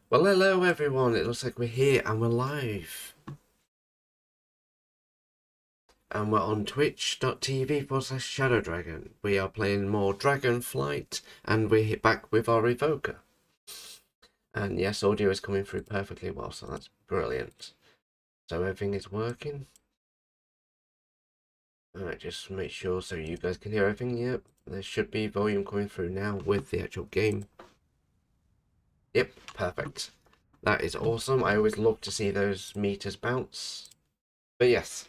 Well, hello everyone. It looks like we're here and we're live. And we're on twitch.tv/Shadow Dragon. We are playing more Dragonflight and we're back with our Evoker. And yes, audio is coming through perfectly well, so that's brilliant. So everything is working. Alright, just make sure so you guys can hear everything. Yep, there should be volume coming through now with the actual game. Yep, perfect. That is awesome. I always love to see those meters bounce. But yes.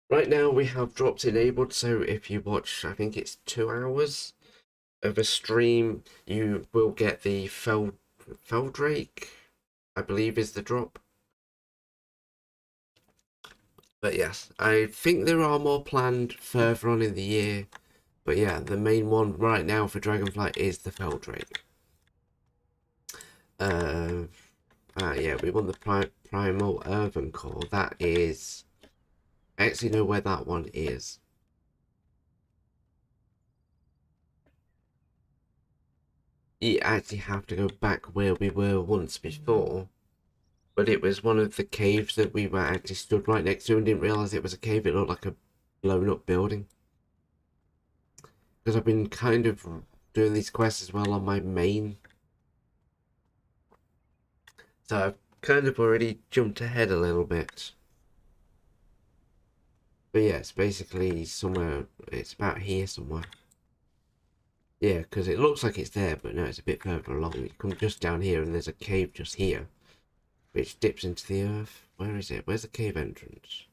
Right now we have drops enabled, so if you watch, I think it's 2 hours of a stream, you will get the Feldrake, I believe is the drop. But yes, I think there are more planned further on in the year. But yeah, the main one right now for Dragonflight is the Feldrake. Yeah, we want the Primal Earthen Core. That is... I actually know where that one is. You actually have to go back where we were once before. But it was one of the caves that we were actually stood right next to and didn't realise it was a cave. It looked like a blown up building. Because I've been kind of doing these quests as well on my main. So I've kind of already jumped ahead a little bit. But yeah, it's basically somewhere, it's about here somewhere. Yeah, because it looks like it's there, but no, it's a bit further along. You come just down here and there's a cave just here, which dips into the earth. Where is it? Where's the cave entrance?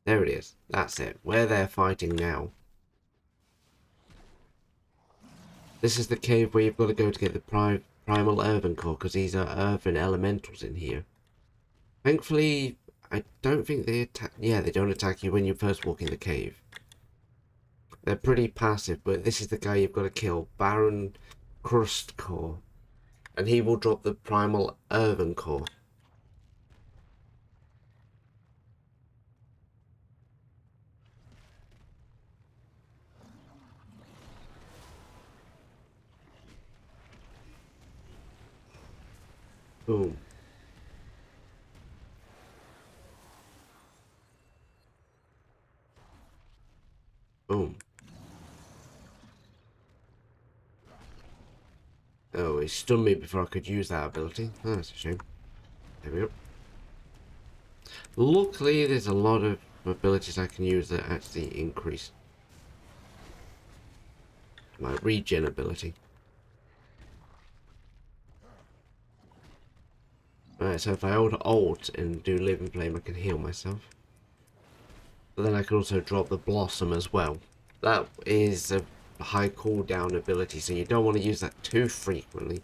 There it is. That's it. Where they're fighting now. This is the cave where you've got to go to get the primal earthen core, because these are earthen elementals in here. Thankfully, I don't think they attack. Yeah, they don't attack you when you first walk in the cave. They're pretty passive, but this is the guy you've got to kill, Baron Crust Core, and he will drop the primal earthen core. Boom. Boom. Oh, he stunned me before I could use that ability. Oh, that's a shame. There we go. Luckily, there's a lot of abilities I can use that actually increase my regen ability. Alright, so if I hold Alt and do Live and Flame, I can heal myself. But then I can also drop the Blossom as well. That is a high cooldown ability, so you don't want to use that too frequently,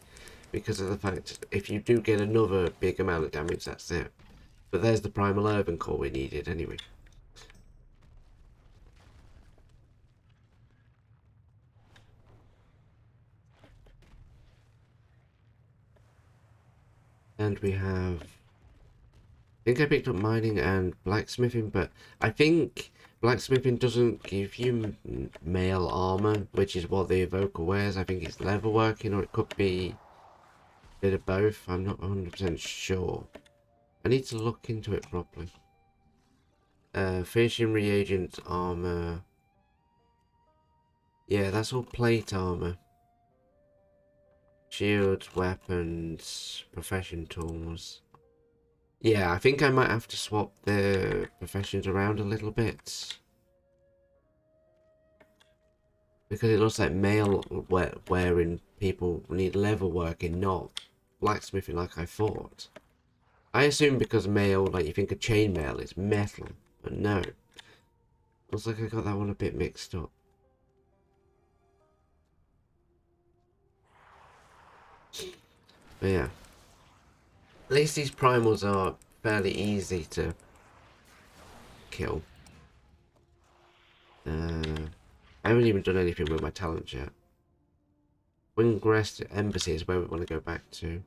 because of the fact if you do get another big amount of damage, that's it. But there's the Primal Earthen Core we needed anyway. And we have... I think I picked up mining and blacksmithing, but I think blacksmithing doesn't give you mail armor, which is what the Evoker wears. I think it's leather working, or it could be a bit of both. I'm not 100% sure. I need to look into it properly. Finishing reagents, armor. Yeah, that's all plate armor. Shields, weapons, profession tools. Yeah, I think I might have to swap the professions around a little bit. Because it looks like mail wearing people need leather working, not blacksmithing like I thought. I assume because mail, like you think of chainmail, it's metal, but no. Looks like I got that one a bit mixed up. But yeah. At least these primals are fairly easy to kill. I haven't even done anything with my talents yet. Wingrest Embassy is where we want to go back to.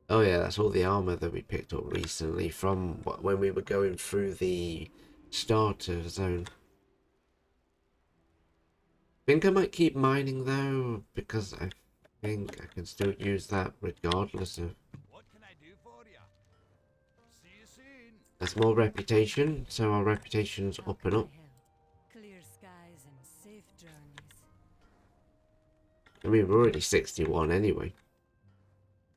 Oh yeah, that's all the armor that we picked up recently from when we were going through the starter zone. I think I might keep mining though, because I think I can still use that regardless of... What can I do for you? See you soon. That's more reputation, so our reputation's How up and can I up. help? Clear skies and safe journeys. I mean, we're already 61 anyway.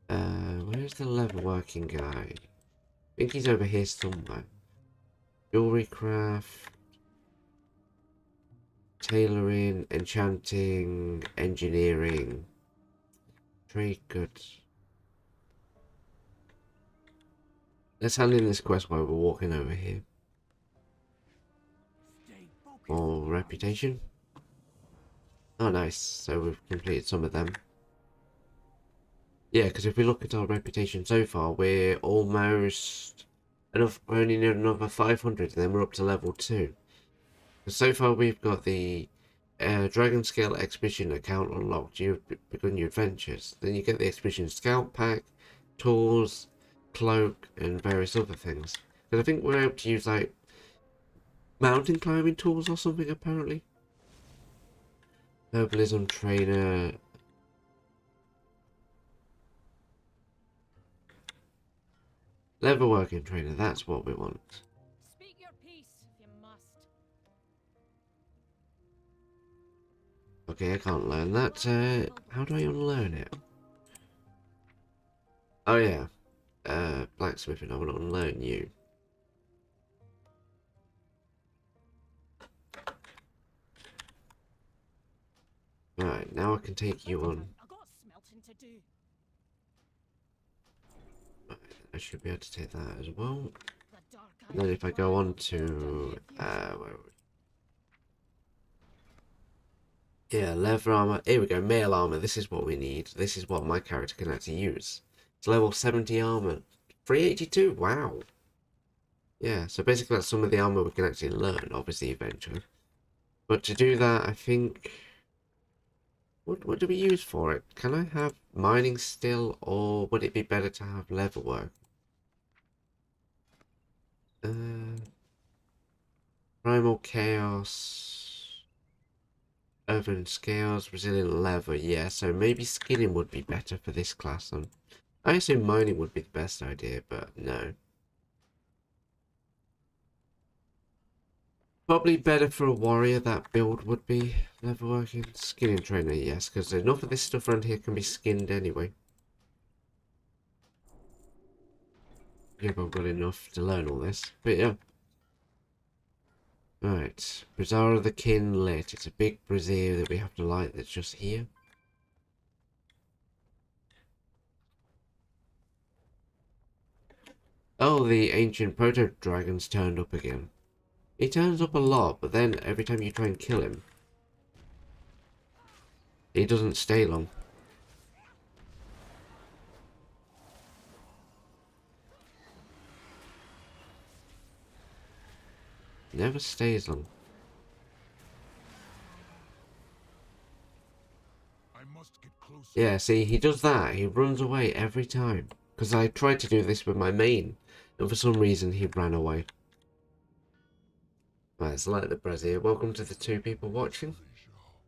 Where's the leather working guy? I think he's over here somewhere. Jewelry craft, tailoring, enchanting, engineering, trade goods. Let's hand in this quest while we're walking over here. Stay focused. More reputation. Oh, nice. So we've completed some of them. Yeah, because if we look at our reputation so far, we're almost enough. We only need another 500, and then we're up to level 2. So far, we've got the Dragon Scale Expedition account unlocked. You've begun your adventures. Then you get the Expedition Scout Pack, tools, cloak, and various other things. Because I think we're able to use like mountain climbing tools or something apparently. Herbalism trainer. Leatherworking trainer, that's what we want. Speak your piece if you must. Okay, I can't learn that. How do I unlearn it? Oh yeah. Blacksmithing, I want to unlearn you. Right, now I can take you on. I got smelting to do. Right, I should be able to take that as well. The dark And then if I go on to where yeah, leather armor. Here we go, mail armor. This is what we need. This is what my character can actually use. It's level 70 armor. 382, wow. Yeah, so basically that's some of the armor we can actually learn, obviously, eventually. But to do that, I think... What do we use for it? Can I have mining still, or would it be better to have leather work? Primal Chaos... Earthen Scales, Resilient Leather, yeah, so maybe skinning would be better for this class then. I assume mining would be the best idea, but no. Probably better for a warrior, that build would be leatherworking. Skinning trainer, yes, because enough of this stuff around here can be skinned anyway. Yeah, I've got enough to learn all this, but yeah. Right, Brazier of the Kin lit. It's a big brazier that we have to light that's just here. Oh, the ancient proto-dragon's turned up again. He turns up a lot, but then every time you try and kill him, he doesn't stay long. Never stays long. I must get closer. Yeah, see, he does that. He runs away every time. Because I tried to do this with my main, and for some reason he ran away. Right, it's like the brazier. Welcome to the 2 people watching.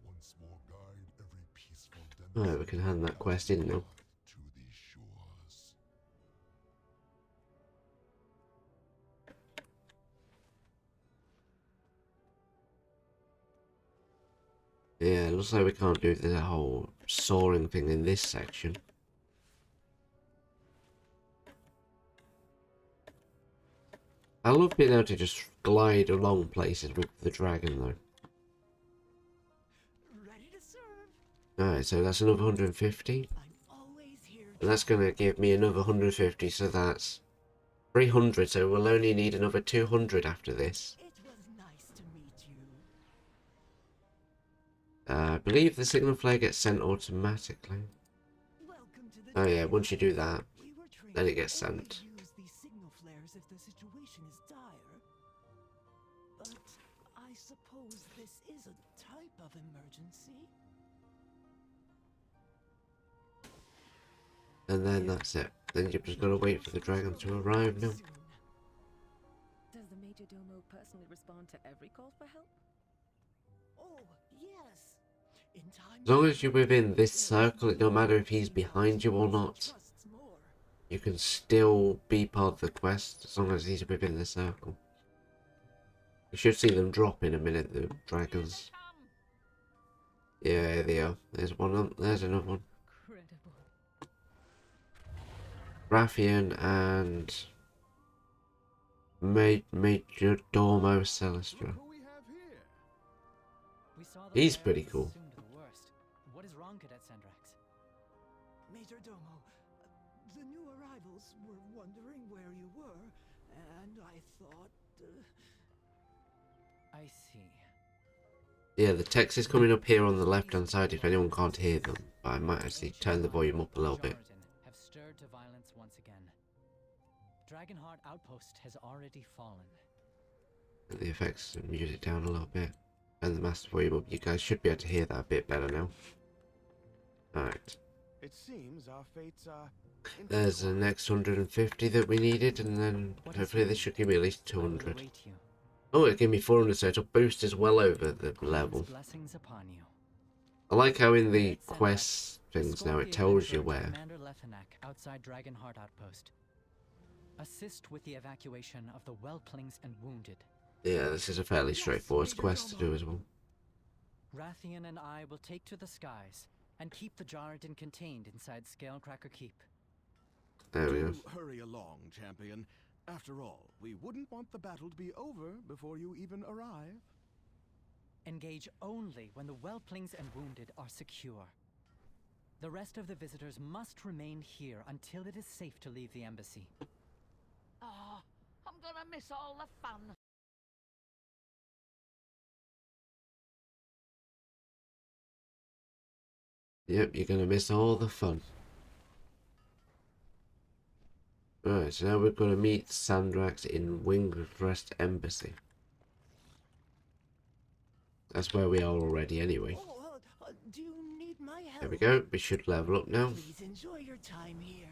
Once more guide every peaceful Alright, we can hand that quest in now. to these shores. Yeah, it looks like we can't do the whole soaring thing in this section. I love being able to just glide along places with the dragon though. Ready to serve. Alright, so that's another 150. I'm always here. And that's going to give me another 150, so that's 300, so we'll only need another 200 after this. It was nice to meet you. I believe the signal flare gets sent automatically. Welcome to the Oh yeah, once you do that, We were trained then it gets to only sent. use these signal flares if the situation is dire. But I suppose this is a type of emergency. And then that's it. Then you've just got to wait for the dragon to arrive now. Does the Major Domo personally respond to every call for help? Oh, yes. In time, As long as you're within this circle, it don't matter if he's behind you or not. trusts more. You can still be part of the quest as long as he's within the circle. You should see them drop in a minute, the dragons. Yeah, they are. There's one on, there's another one. Incredible. Rathian and Major Dormo Celestra. Look who we have here. We saw the He's bear pretty and cool. assumed the worst. What is wrong, Cadet Sandrax? Major Domo, the new arrivals were wondering where you were, and I thought, I see. Yeah, the text is coming up here on the left hand side if anyone can't hear them. But I might actually turn the volume up a little bit. Jarden have stirred to violence once again. Dragonheart Outpost has already fallen. And the effects and music down a little bit. And the master volume up. You guys should be able to hear that a bit better now. Alright. It seems our fates are. There's the next 150 that we needed, and then hopefully this should give me at least I will 200. await you. Oh, it gave me 400, so it'll boost us well over the level. Blessings upon you. I like how in the Cadet Sandrax, quest things escort now the it tells adventurer you to where. Commander Lethenak outside Dragonheart Outpost. Assist with the evacuation of the whelplings and wounded. Yeah, this is a fairly straightforward quest to do as well. Rathian and I will take to the skies and keep the Jarden contained inside Scalecracker Keep. There we go. Do hurry along, champion. After all, we wouldn't want the battle to be over before you even arrive. Engage only when the whelplings and wounded are secure. The rest of the visitors must remain here until it is safe to leave the embassy. Oh, I'm gonna miss all the fun. Yep, you're gonna miss all the fun. Right, so now we're gonna meet Sandrax in Wingcrest Embassy. That's where we are already anyway. oh, do you need my help? There we go, we should level up now. Please enjoy your time here.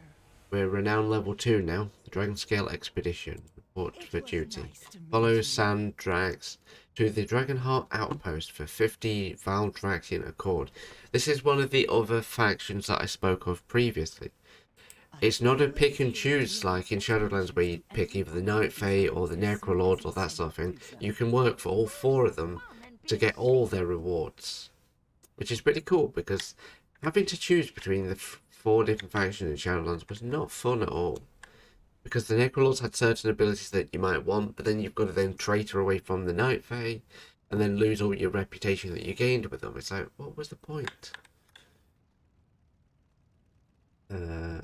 We're renowned level 2 now. The Dragon Scale Expedition. Report It for was duty. nice to meet Follow you. Sandrax to the Dragonheart Outpost for 50 Valdraxian Accord. This is one of the other factions that I spoke of previously. It's not a pick and choose like in Shadowlands where you pick either the Night Fae or the Necrolords or that sort of thing. You can work for all 4 of them to get all their rewards. Which is pretty cool because having to choose between the 4 different factions in Shadowlands was not fun at all. Because the Necrolords had certain abilities that you might want, but then you've got to then traitor away from the Night Fae and then lose all your reputation that you gained with them. It's like, what was the point? Oh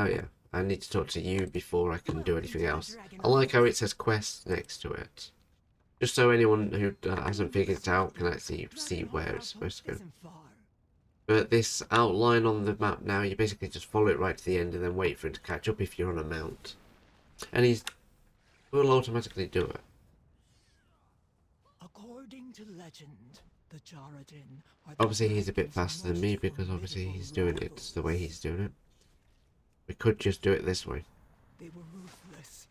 yeah, I need to talk to you before I can do anything else. I like how it says quest next to it. Just so anyone who hasn't figured it out can actually see where it's supposed to go. Isn't far. But this outline on the map now, you basically just follow it right to the end and then wait for it to catch up if you're on a mount. And he will automatically do it. According to legend, the Jarden are the Obviously he's a bit dragon's faster than me most because obviously formidable he's doing it rivals. the way he's doing it. We could just do it this way. They were ruthless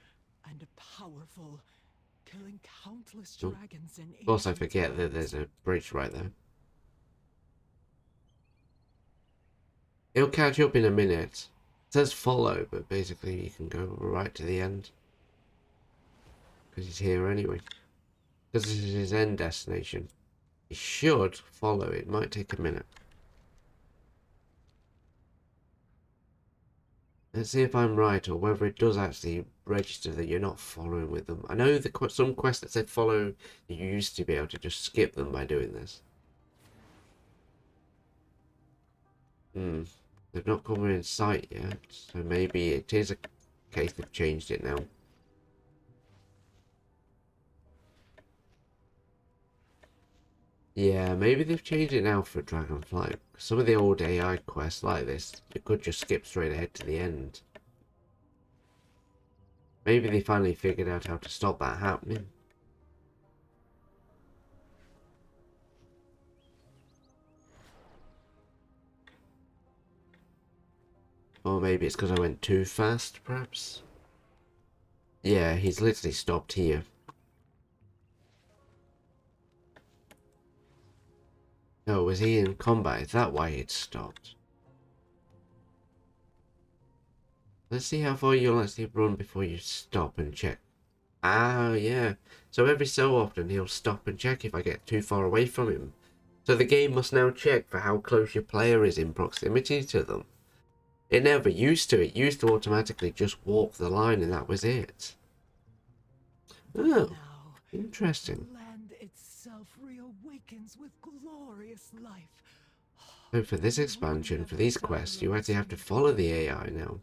and powerful, killing countless Oh, dragons in Of course I ancient forget that times. there's a bridge right there. He'll catch up in a minute. It says follow, but basically you can go right to the end. Because he's here anyway. Because this is his end destination. He should follow. It might take a minute. Let's see if I'm right or whether it does actually register that you're not following with them. I know some quests that said follow, you used to be able to just skip them by doing this. They've not come in sight yet, so maybe it is a case they've changed it now. Yeah, maybe they've changed it now for Dragonflight. Some of the old AI quests like this, you could just skip straight ahead to the end. Maybe they finally figured out how to stop that happening. Or maybe it's because I went too fast, perhaps? Yeah, he's literally stopped here. No, was he in combat? Is that why it stopped? Let's see how far you'll actually run before you stop and check. Ah, yeah. So every so often he'll stop and check if I get too far away from him. So the game must now check for how close your player is in proximity to them. It never used to. It used to automatically just walk the line and that was it. Oh, Now, interesting. the land itself reawakens with glorious life. So for this expansion, for these quests, you actually have to follow the AI now.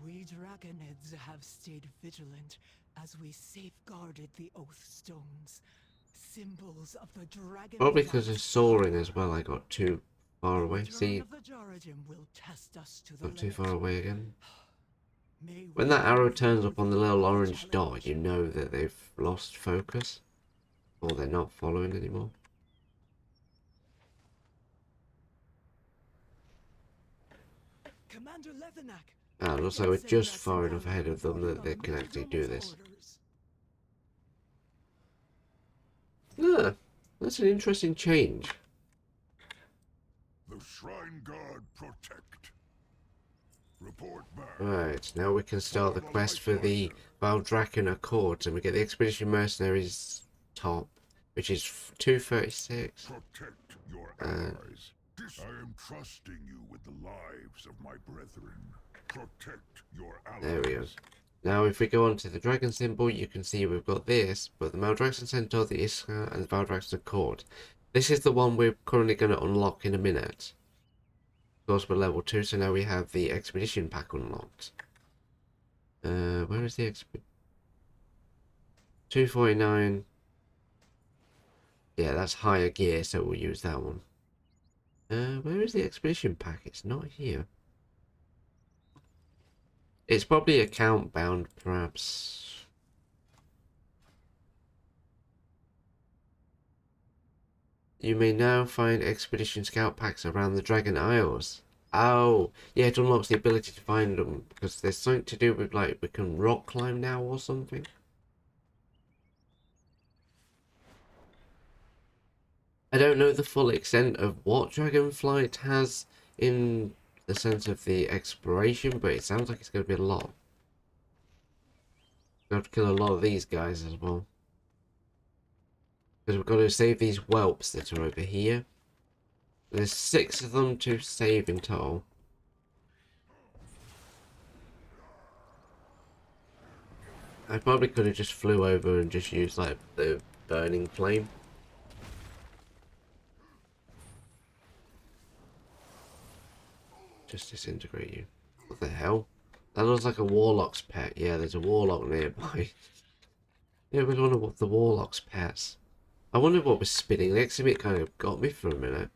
We dragonids have stayed vigilant as we safeguarded the Oath Stones, symbols of the Dragonflight. Probably because of soaring as well, I got too far away. See, got too far away again. When that arrow turns up on the little orange dot, you know that they've lost focus. Or they're not following anymore. Commander Lethenak. Ah, it looks like we're just far enough ahead of them that they can actually do this. Ah, that's an interesting change. The Shrine Guard protect. Report back. Right, now we can start the quest for the Valdraken Accords, and we get the Expedition Mercenaries top, which is 236. Protect your allies. I am trusting you with the lives of my brethren. Protect your allies. There we go. Now if we go on to the dragon symbol, you can see we've got this, but the Maldraxxan Centaur, the Iskar, and the Valdraxxan Accord. This is the one we're currently going to unlock in a minute. Of course, we're level 2, so now we have the Expedition Pack unlocked. Where is the Expedition? 249. Yeah, that's higher gear, so we'll use that one. Where is the Expedition Pack? It's not here. It's probably account bound, perhaps. You may now find Expedition Scout Packs around the Dragon Isles. Oh, yeah, it unlocks the ability to find them, because there's something to do with, like, we can rock climb now or something. I don't know the full extent of what Dragonflight has in the sense of the exploration, but it sounds like it's going to be a lot. We have to kill a lot of these guys as well. Because we've got to save these whelps that are over here. There's 6 of them to save in total. I probably could have just flew over and just used like the burning flame. Just disintegrate you. What the hell? That looks like a warlock's pet. Yeah, there's a warlock nearby. Yeah, we wonder what the warlock's pets. I wonder what was spinning next to me. It kind of got me for a minute.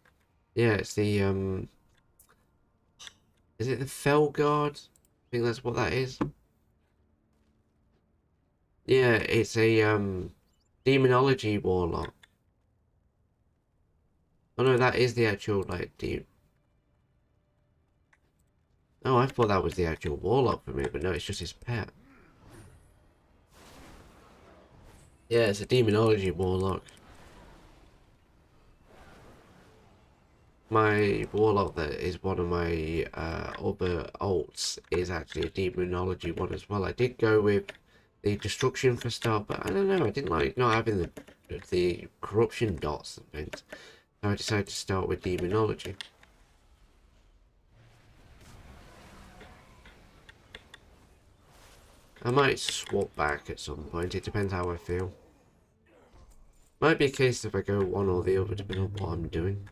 Yeah, it's the is it the Felguard? I think that's what that is. Yeah, it's a demonology warlock. Oh no, that is the actual like Oh, I thought that was the actual warlock for me, but no, it's just his pet. Yeah, it's a demonology warlock. My warlock that is one of my other alts is actually a demonology one as well. I did go with the destruction for start, but I don't know, I didn't like not having the corruption dots and things. So I decided to start with demonology. I might swap back at some point, it depends how I feel. Might be a case if I go one or the other, depending on what I'm doing.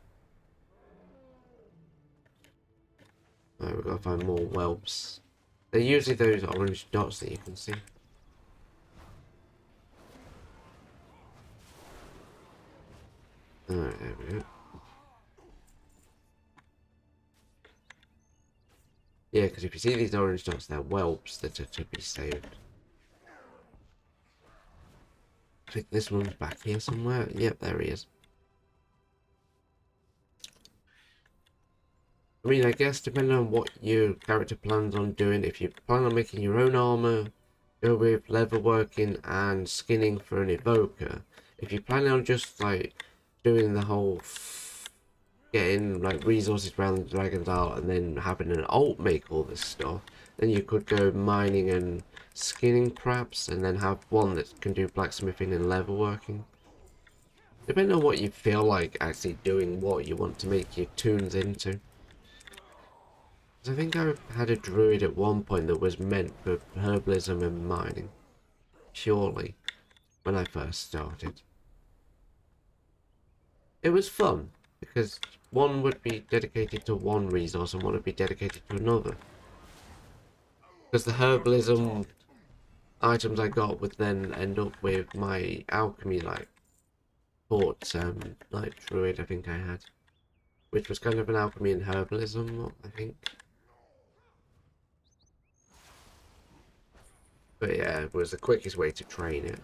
Alright, we've got to find more whelps. They're usually those orange dots that you can see. Alright, there we go. Yeah, because if you see these orange dots, they're whelps that are to be saved. I think this one's back here somewhere. Yep, there he is. I mean, I guess depending on what your character plans on doing, if you plan on making your own armor, go with leatherworking and skinning for an evoker. if you're planning on just like doing the whole getting like resources around the Dragon's Isle and then having an alt make all this stuff, then you could go mining and skinning perhaps, and then have one that can do blacksmithing and leather working. Depending on what you feel like actually doing, what you want to make your tunes into. I think I had a druid at one point that was meant for herbalism and mining, purely, when I first started. It was fun, because one would be dedicated to one resource and one would be dedicated to another. Because the herbalism items I got would then end up with my alchemy, like, like druid I think I had. Which was kind of an alchemy and herbalism, I think. But yeah, it was the quickest way to train it.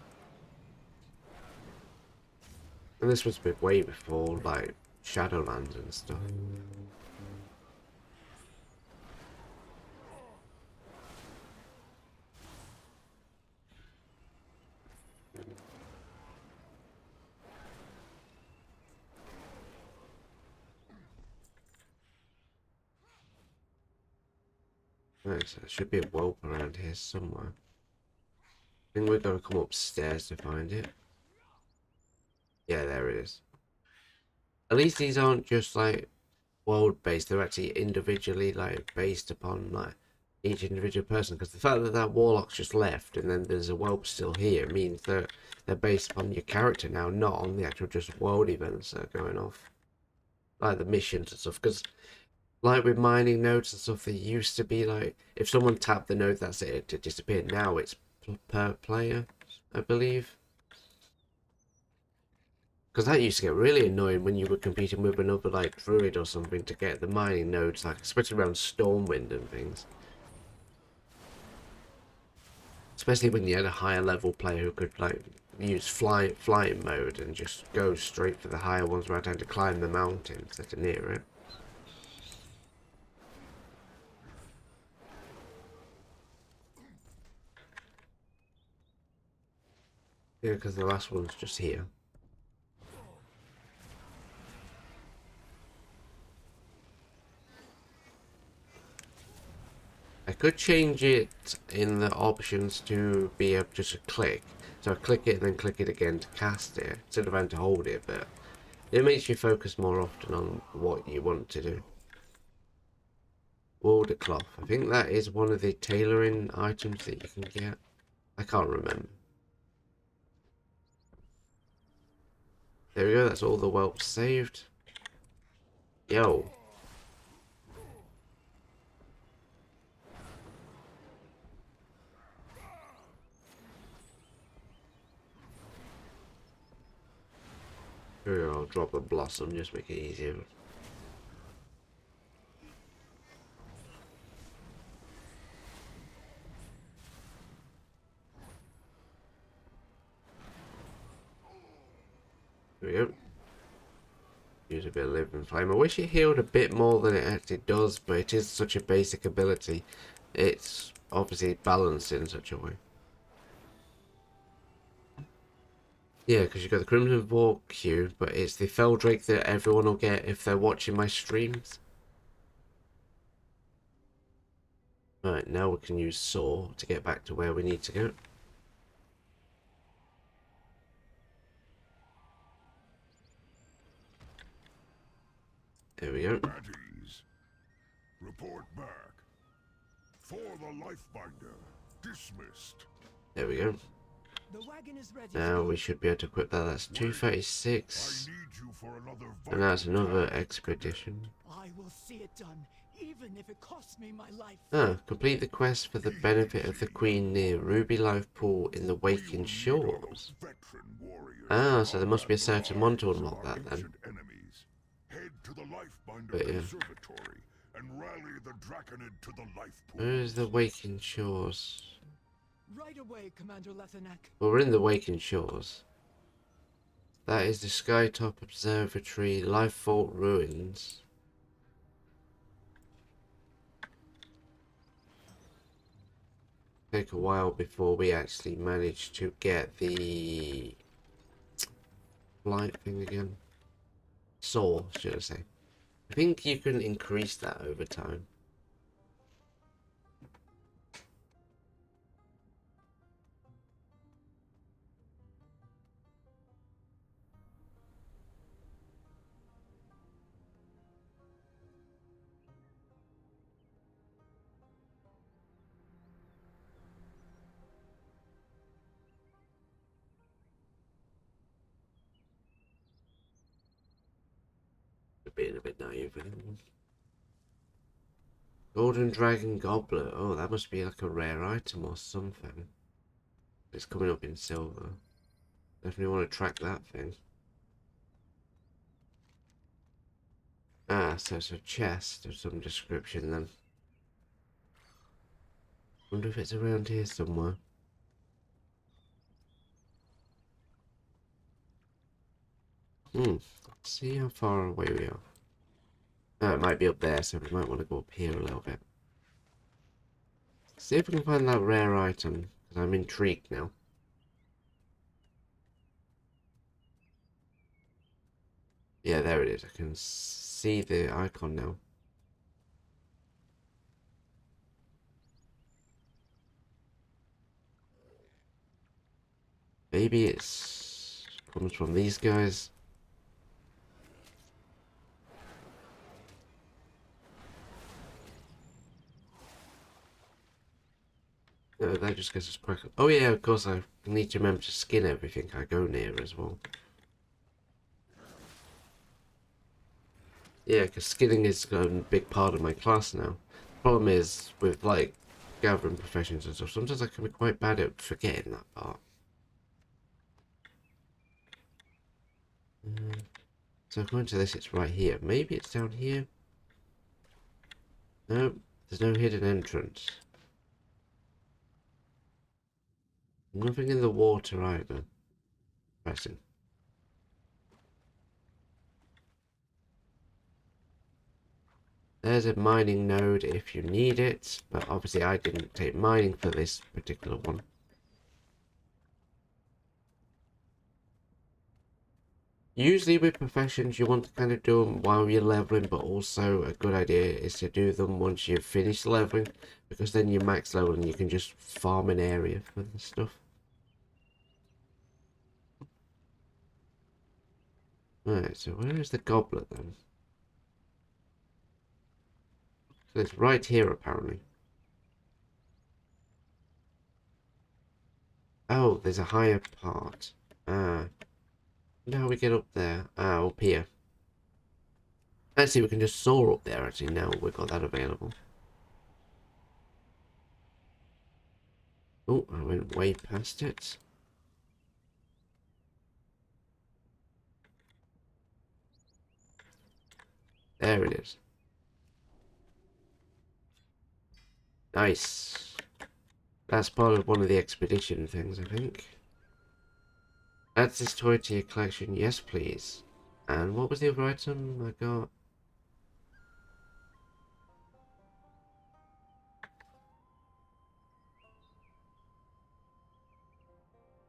And this was way before, like, Shadowlands and stuff. Right, so there should be a whelp around here somewhere. I think we're gonna come upstairs to find it. Yeah, there it is. At least these aren't just like world based, they're actually individually like based upon like each individual person, because the fact that that warlock's just left and then there's a whelp still here means that they're based upon your character now, not on the actual just world events that are going off. Like the missions and stuff, because like with mining nodes and stuff, they used to be like, if someone tapped the node, that's it, it disappeared. Now it's per player, I believe. Because that used to get really annoying when you were competing with another like druid or something to get the mining nodes, like especially around Stormwind and things. Especially when you had a higher level player who could like use flying mode and just go straight for the higher ones without having to climb the mountains that are near it. Yeah, because the last one's just here. I could change it in the options to be just a click. So I click it and then click it again to cast it, instead of having to hold it, but it makes you focus more often on what you want to do. Wool cloth. I think that is one of the tailoring items that you can get. I can't remember. There we go, that's all the whelps saved. Yo. Here, I'll drop a blossom, just make it easier. There we go. Use a bit of living flame. I wish it healed a bit more than it actually does, but it is such a basic ability. It's obviously balanced in such a way. Yeah, because you've got the Crimson Vor queue, but it's the Feldrake that everyone will get if they're watching my streams. Right, now we can use Saw to get back to where we need to go. There we go. At ease. Report back. For the Lifebinder. Dismissed. There we go. The wagon is ready. Now we should be able to equip that. That's 236. And that's another expedition. I will see it done, even if it costs me my life. Ah, complete the quest for the benefit of the Queen near Ruby Life Pool in the Waking Shores. Ah, so there must be a certain one to unlock that then. Head to the Lifebinder But yeah. Observatory and rally the Draconid to the Life Pool. Where is the Waking Shores? Right away, Commander Lethanak. Well, we're in the Waking Shores. That is the Skytop Observatory, Life Vault Ruins. Take a while before we actually manage to get the Dragonflight thing again? Saw, should I say. I think you can increase that over time. Being a bit naive with him. Golden Dragon Goblet. Oh, that must be like a rare item or something. It's coming up in silver. Definitely want to track that thing. Ah, so it's a chest of some description then. Wonder if it's around here somewhere. Let's see how far away we are. Oh, it might be up there, so we might want to go up here a little bit. See if we can find that rare item, because I'm intrigued now. Yeah, there it is. I can see the icon now. Maybe it's comes from these guys. No, that just gets us quicker. Oh yeah, of course I need to remember to skin everything I go near as well. Yeah, because skinning is a big part of my class now. Problem is, with like gathering professions and stuff, sometimes I can be quite bad at forgetting that part. So according to this, it's right here. Maybe it's down here? No, there's no hidden entrance. Nothing in the water either. Pressing. There's a mining node if you need it, but obviously I didn't take mining for this particular one. Usually with professions, you want to kind of do them while you're leveling, but also a good idea is to do them once you've finished leveling, because then you're max level and you can just farm an area for the stuff. Alright, so where is the goblet then? So it's right here apparently. Oh, there's a higher part. Ah. Wonder how we get up there. Ah, up here. Actually, we can just soar up there actually now we've got that available. Oh, I went way past it. There it is. Nice. That's part of one of the expedition things, I think. Add this toy to your collection. Yes, please. And what was the other item I got?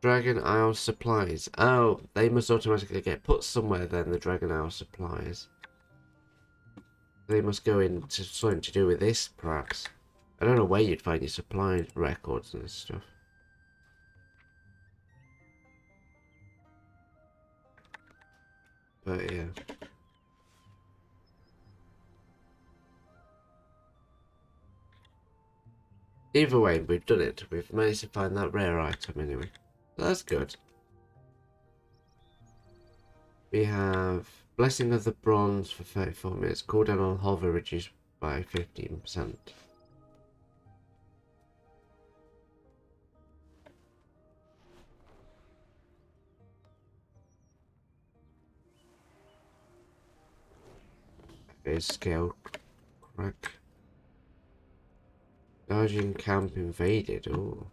Dragon Isle supplies. Oh, they must automatically get put somewhere then, the Dragon Isle supplies. They must go into something to do with this, perhaps. I don't know where you'd find your supply records and stuff. But yeah. Either way, we've done it. We've managed to find that rare item anyway. That's good. We have Blessing of the Bronze for 34 minutes. Cooldown on hover reduced by 15%. Okay, scale crack. Guardian camp invaded. Oh.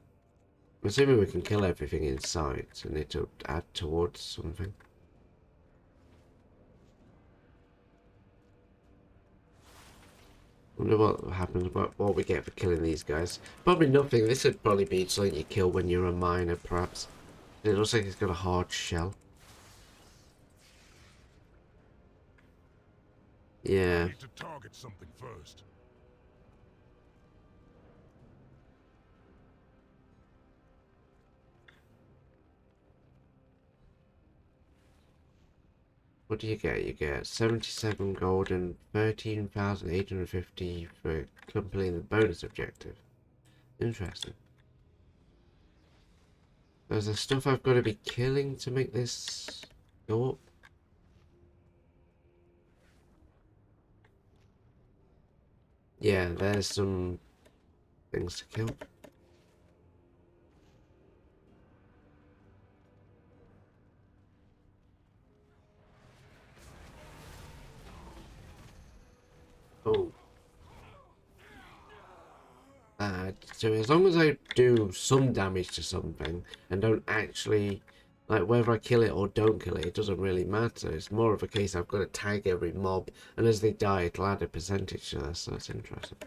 I'm assuming we can kill everything in sight and it'll add towards something. Wonder what happens, what we get for killing these guys. Probably nothing. This would probably be something you kill when you're a miner, perhaps. It looks like it's got a hard shell. Yeah. Need to target something first. What do you get? You get 77 gold and 13,850 for completing the bonus objective. Interesting. There's the stuff I've got to be killing to make this go up. Yeah, there's some things to kill. Oh. So as long as I do some damage to something and don't actually, like whether I kill it or don't kill it, it doesn't really matter. It's more of a case I've got to tag every mob, and as they die, it'll add a percentage to this, so that's interesting.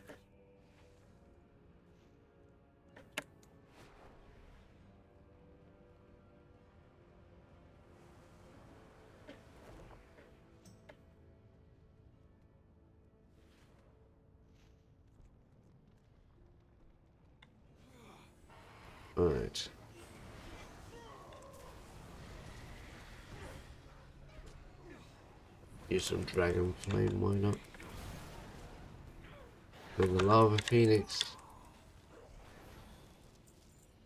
Alright. Use some dragon flame, why not? Build the lava phoenix.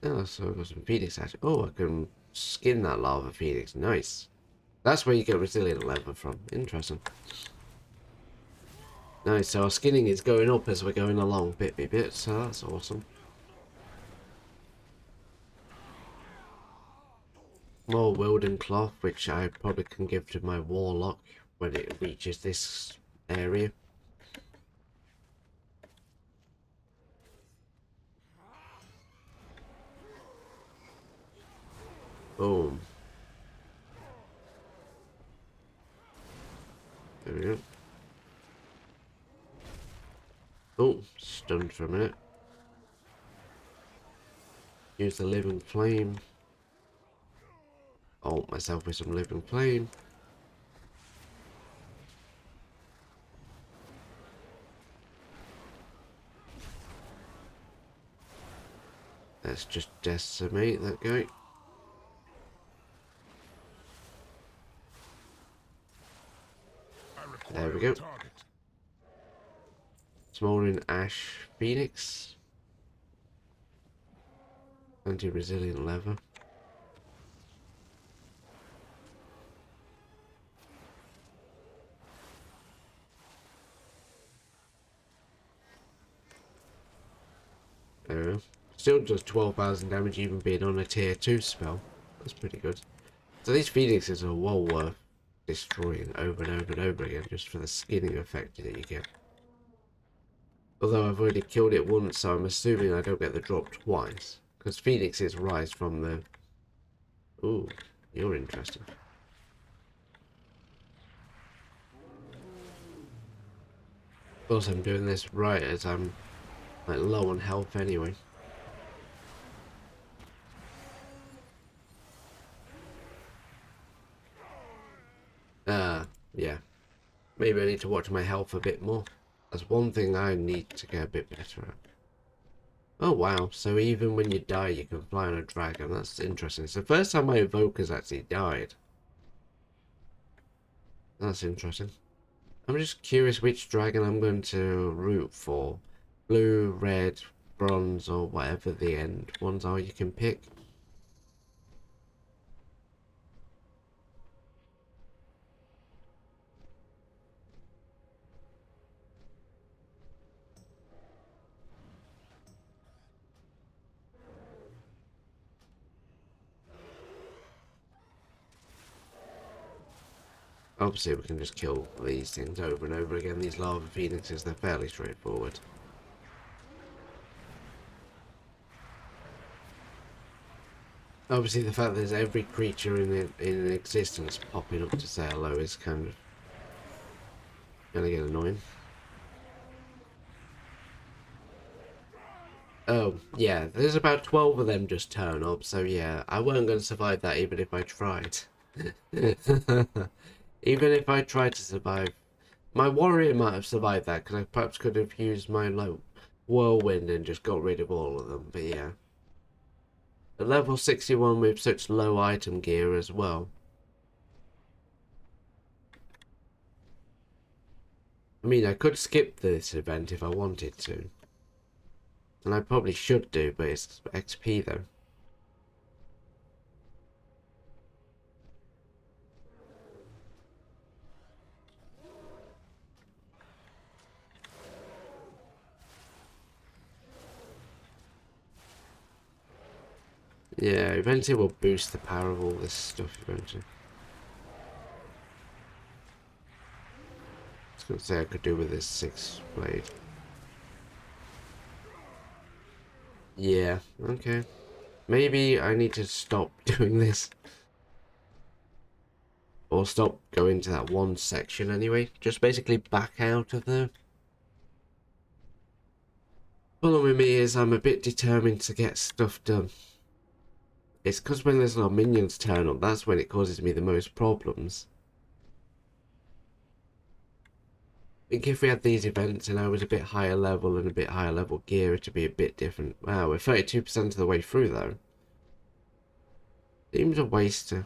Oh, so I've got some phoenix ash. Oh, I can skin that lava phoenix. Nice. That's where you get resilient leather from. Interesting. Nice, so our skinning is going up as we're going along bit by bit, so that's awesome. More Wilden cloth, which I probably can give to my warlock when it reaches this area. Boom. There we go. Oh, stunned for a minute. Use the living flame. Ult myself with some living flame. Let's just decimate that guy. There we go. Smoldering Ash Phoenix. Anti-resilient leather. There we go. Still does 12,000 damage even being on a tier 2 spell. That's pretty good. So these phoenixes are well worth destroying over and over and over again just for the skinning effect that you get. Although I've already killed it once, so I'm assuming I don't get the drop twice. Because phoenixes rise from the... Ooh, you're interesting. Of course I'm doing this right as I'm like low on health anyway. Yeah. Maybe I need to watch my health a bit more. That's one thing I need to get a bit better at. Oh wow, so even when you die you can fly on a dragon. That's interesting. It's the first time my Evoker's actually died. That's interesting. I'm just curious which dragon I'm going to root for. Blue, red, bronze, or whatever the end ones are you can pick. Obviously we can just kill these things over and over again. These lava phoenixes, they're fairly straightforward. Obviously the fact that there's every creature in existence popping up to say hello is kind of gonna get annoying. Oh, yeah, there's about 12 of them just turn up, so yeah, I weren't going to survive that even if I tried. Even if I tried to survive My warrior might have survived that, because I perhaps could have used my like whirlwind and just got rid of all of them, but yeah. At level 61 with such low item gear as well. I mean, I could skip this event if I wanted to. And I probably should do, but it's XP though. Yeah, eventually we'll boost the power of all this stuff eventually. I was gonna say I could do with this 6 blade. Yeah, okay. Maybe I need to stop doing this. Or stop going to that one section anyway. Just basically back out of there. Problem with me is I'm a bit determined to get stuff done. It's because when there's no minions turn up, that's when it causes me the most problems. I think if we had these events and I was a bit higher level and a bit higher level gear, it'd be a bit different. Wow, we're 32% of the way through though. Seems a waste to...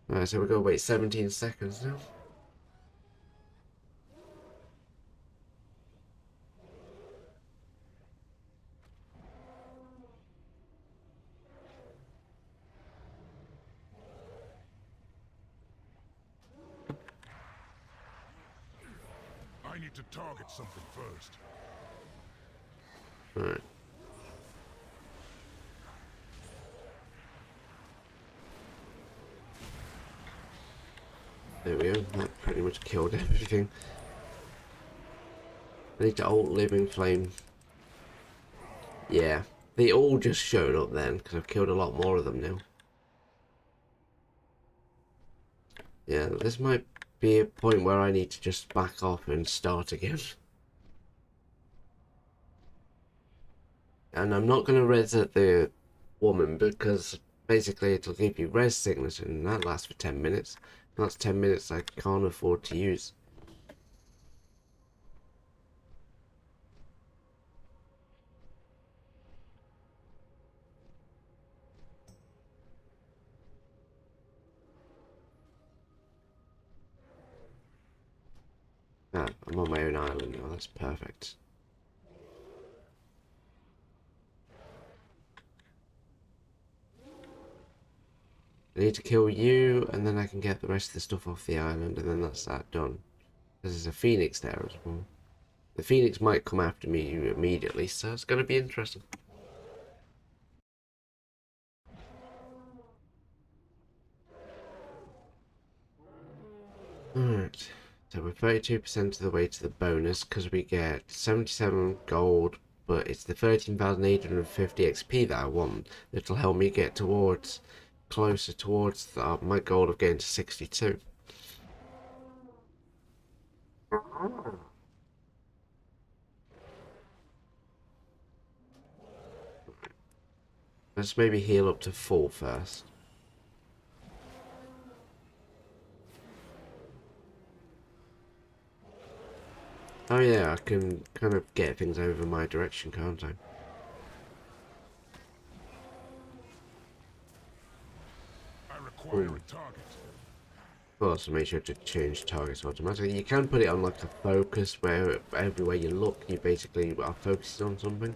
Alright, so we're gonna wait 17 seconds now. I need to target something first. Alright. There we go, that pretty much killed everything. I need to alt living flame. Yeah, they all just showed up then, because I've killed a lot more of them now. Yeah, this might be a point where I need to just back off and start again. And I'm not going to res at the woman, because basically it'll give you res sickness, and that lasts for 10 minutes. That's 10 minutes I can't afford to use. Ah, I'm on my own island now, that's perfect. I need to kill you, and then I can get the rest of the stuff off the island, and then that's that done. There's a phoenix there as well. The phoenix might come after me immediately, so it's going to be interesting. Alright, so we're 32% of the way to the bonus, because we get 77 gold, but it's the 13,850 XP that I want that'll help me get towards, closer towards my goal of getting to 62. Let's maybe heal up to full first. Oh yeah, I can kind of get things over my direction, can't I? I require a target. Also, make sure to change targets automatically. You can put it on like a focus where everywhere you look, you basically are focusing on something.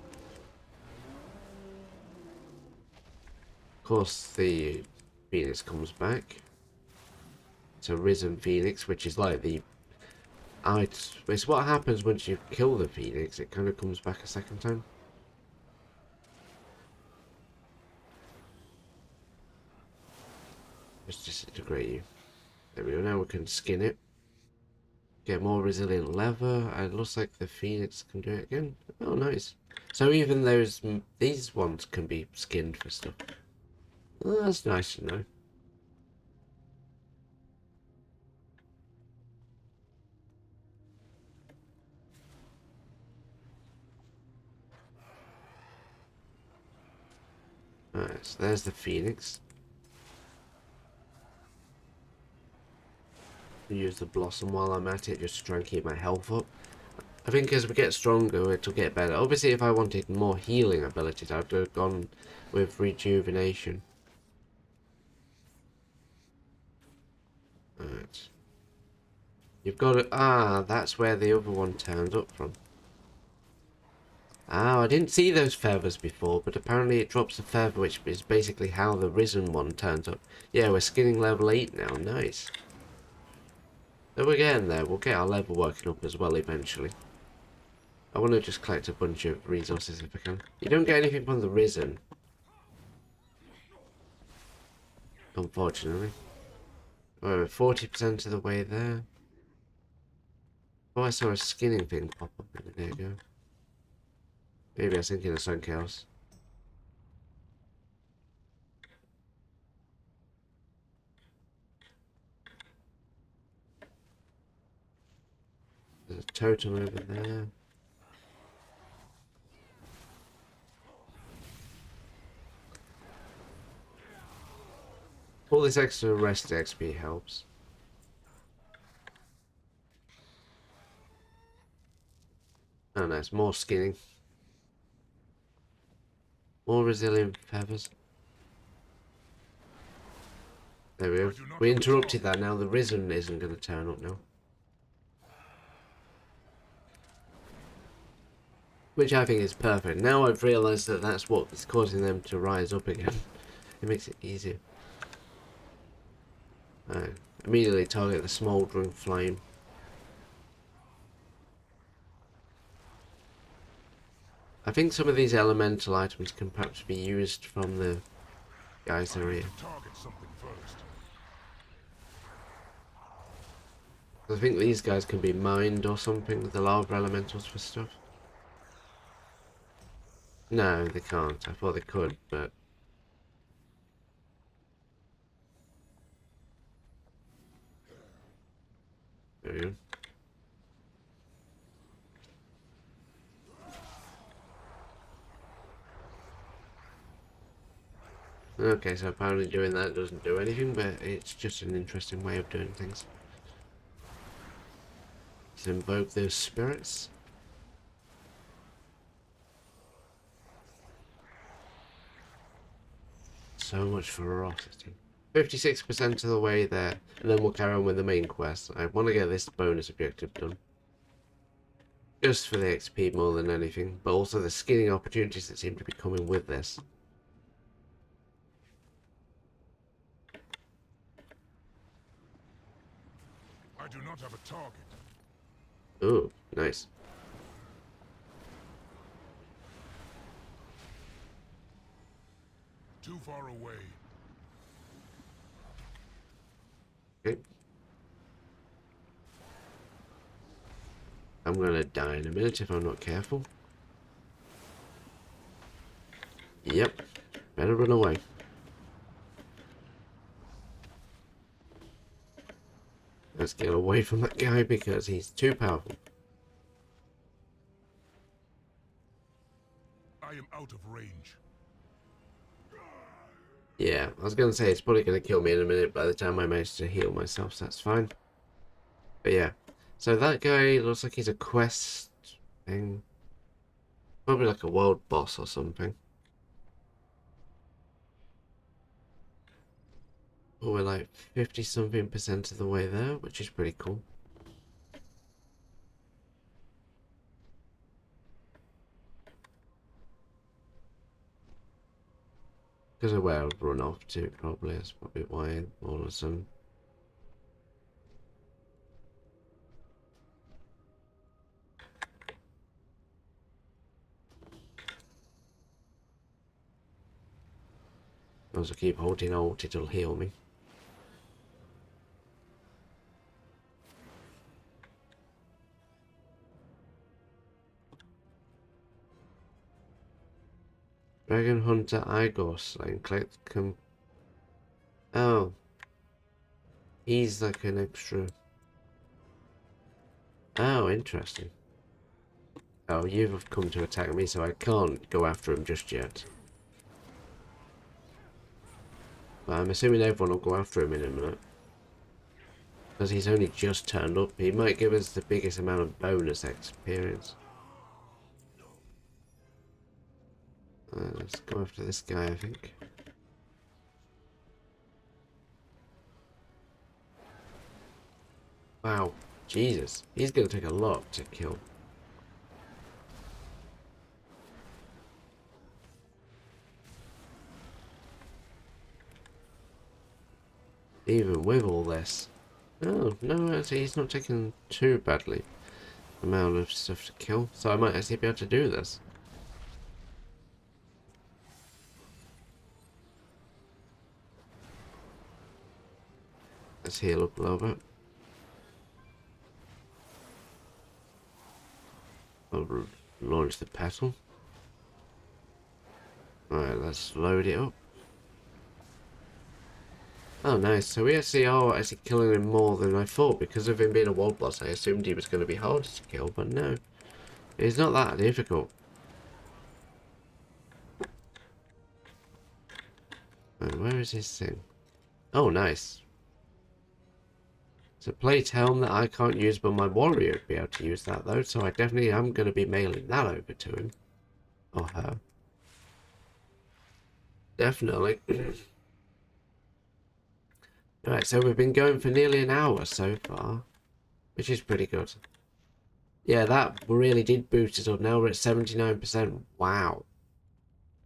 Of course, the Phoenix comes back. It's a risen Phoenix, which is like the... it's what happens once you kill the Phoenix. It kind of comes back a second time. Just disintegrate you. There we go, now we can skin it. Get more resilient leather, and it looks like the Phoenix can do it again. Oh, nice. So even these ones can be skinned for stuff. Oh, that's nice to know. Alright, so there's the Phoenix. Use the Blossom while I'm at it, just to try and keep my health up. I think as we get stronger, it'll get better. Obviously, if I wanted more healing abilities, I'd have gone with Rejuvenation. Alright. You've got to... Ah, that's where the other one turned up from. Ah, I didn't see those feathers before, but apparently it drops a feather, which is basically how the Risen one turns up. Yeah, we're skinning level 8 now. Nice. So we're getting there. We'll get our level working up as well eventually. I want to just collect a bunch of resources if I can. You don't get anything from the Risen, unfortunately. We're 40% of the way there. Oh, I saw a skinning thing pop up. There you go. Maybe I was thinking of something else. There's a totem over there. All this extra rest XP helps. Oh nice, more skinning. More resilient feathers. There we go. We interrupted that, now the Risen isn't going to turn up now. Which I think is perfect. Now I've realised that that's what's causing them to rise up again. It makes it easier. Alright, immediately target the smouldering flame. I think some of these elemental items can perhaps be used from the guys that are here. Target something first. I think these guys can be mined or something, the lava elementals for stuff. No, they can't. I thought they could, but... There we go. Okay, so apparently doing that doesn't do anything, but it's just an interesting way of doing things. Let's invoke those spirits. So much ferocity. 56% of the way there, and then we'll carry on with the main quest. I want to get this bonus objective done. Just for the XP more than anything, but also the skinning opportunities that seem to be coming with this. I do not have a target. Ooh, nice. Too far away. Okay. I'm gonna die in a minute if I'm not careful. Yep. Better run away. Let's get away from that guy because he's too powerful. I am out of range. Yeah, I was gonna say it's probably gonna kill me in a minute by the time I manage to heal myself, so that's fine. But yeah. So that guy looks like he's a quest thing. Probably like a world boss or something. Oh, we're like 50-something% of the way there, which is pretty cool. Because of where I've run off to, probably. That's probably why all of a sudden. As I keep holding alt, it'll heal me. Dragon Hunter Igor slain. Collect Oh. He's like an extra. Oh, interesting. Oh, you've come to attack me, so I can't go after him just yet. But I'm assuming everyone will go after him in a minute. Because he's only just turned up. He might give us the biggest amount of bonus experience. Let's go after this guy, I think. Wow. Jesus. He's going to take a lot to kill. Even with all this. Oh, no, actually he's not taking too badly amount of stuff to kill. So I might actually be able to do this. Let's heal up a little bit. I'll launch the petal. Alright, let's load it up. Oh, nice. So we actually are actually killing him more than I thought. Because of him being a world boss, I assumed he was going to be harder to kill, but no. It's not that difficult. Right, where is his thing? Oh, nice. It's a plate helm that I can't use, but my warrior would be able to use that, though. So I definitely am going to be mailing that over to him. Or her. Definitely. Right, so we've been going for nearly an hour so far, which is pretty good. Yeah, that really did boost us up. Now we're at 79%. Wow.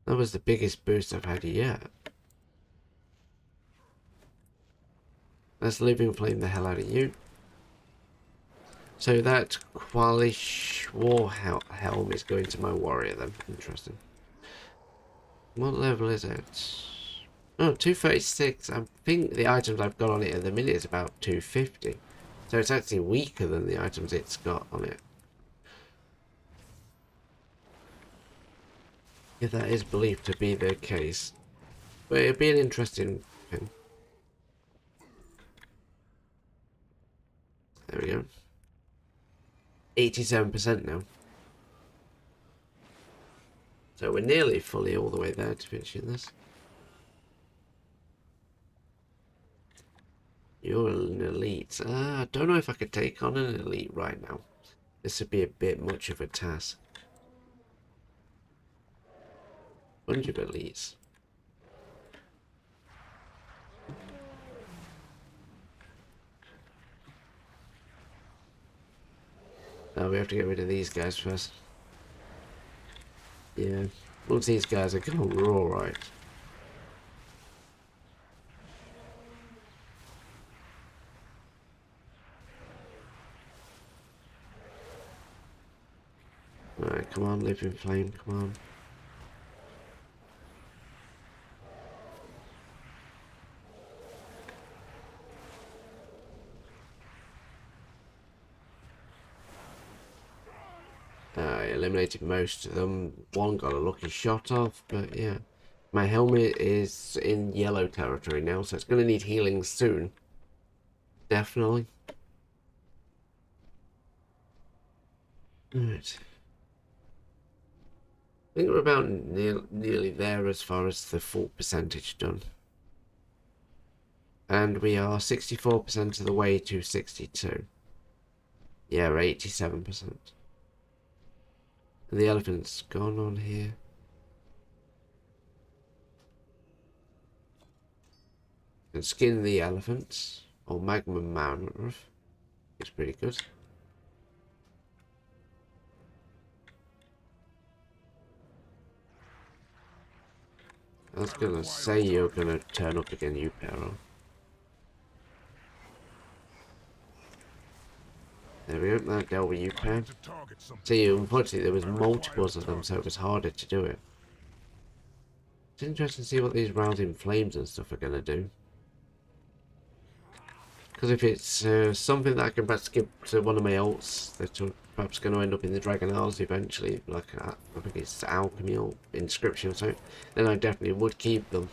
That was the biggest boost I've had yet. Let's living flame the hell out of you. So that Qualish War Helm is going to my warrior then. Interesting. What level is it? Oh, 236. I think the items I've got on it at the minute is about 250. So it's actually weaker than the items it's got on it. If that is believed to be the case. But it'd be an interesting thing. There we go. 87% now. So we're nearly fully all the way there to finishing this. You're an elite. I don't know if I could take on an elite right now. This would be a bit much of a task. Bunch of elites. Oh, we have to get rid of these guys first. Yeah, once these guys are gone, we're alright. Alright, come on, live in flame, come on. I eliminated most of them. One got a lucky shot off, but yeah. My helmet is in yellow territory now, so it's going to need healing soon. Definitely. Alright. I think we're about nearly there as far as the full percentage done. And we are 64% of the way to 62. Yeah, we're 87%. And the elephant's gone on here. And skin the elephants, or magma mammoth. It's pretty good. I was gonna say you're gonna turn up again, you Peril. There we go, that dealt with you, Pen. See, unfortunately there was multiples of them, so it was harder to do it. It's interesting to see what these rousing flames and stuff are gonna do. Because if it's something that I can perhaps give to one of my ults, that's perhaps going to end up in the Dragon Isles eventually, like I think it's Alchemy or Inscription or something, then I definitely would keep them.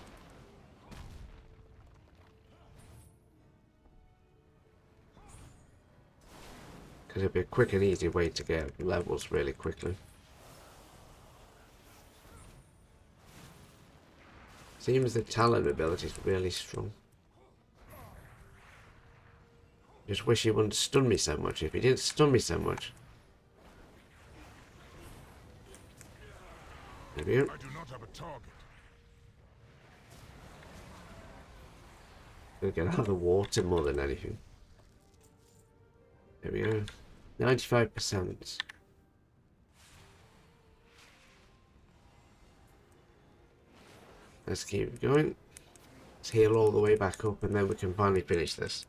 Because it'd be a quick and easy way to get levels really quickly. Seems the talent ability is really strong. Just wish he wouldn't stun me so much. If he didn't stun me so much. There we go. I do not have a target. Gonna get out of the water more than anything. There we go. 95%. Let's keep going. Let's heal all the way back up and then we can finally finish this.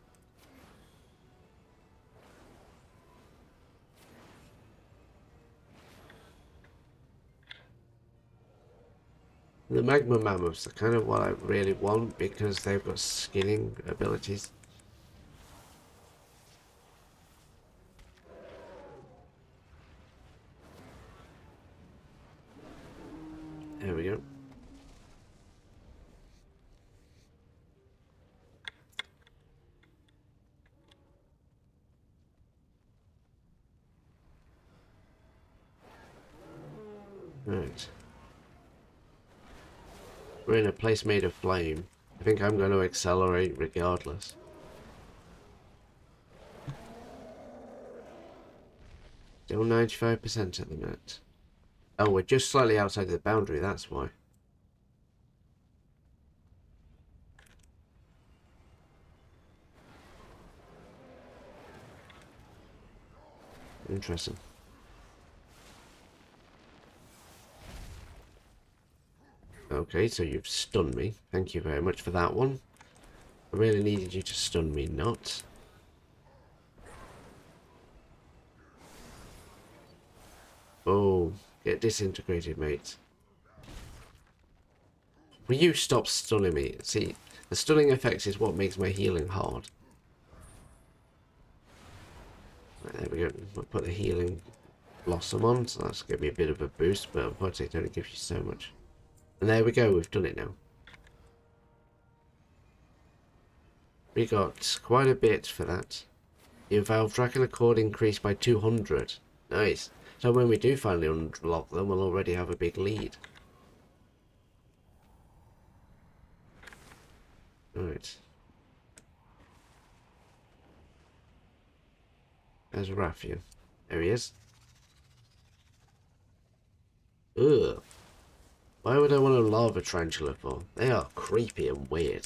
The magma mammoths are kind of what I really want because they've got skinning abilities. There we go. Right. We're in a place made of flame. I think I'm going to accelerate regardless. Still 95% at the minute. Oh, we're just slightly outside the boundary, that's why. Interesting. Okay, so you've stunned me. Thank you very much for that one. I really needed you to stun me, not. Oh, get disintegrated, mate. Will you stop stunning me? See, the stunning effect is what makes my healing hard. Right, there we go. We'll put the healing blossom on, so that's going to be a bit of a boost, but unfortunately it only gives you so much. And there we go, we've done it now. We got quite a bit for that. Your Valve Dragon Accord increased by 200. Nice. So when we do finally unlock them, we'll already have a big lead. Right. There's Raffia. There he is. Ugh. Why would I want a lava tarantula for? They are creepy and weird.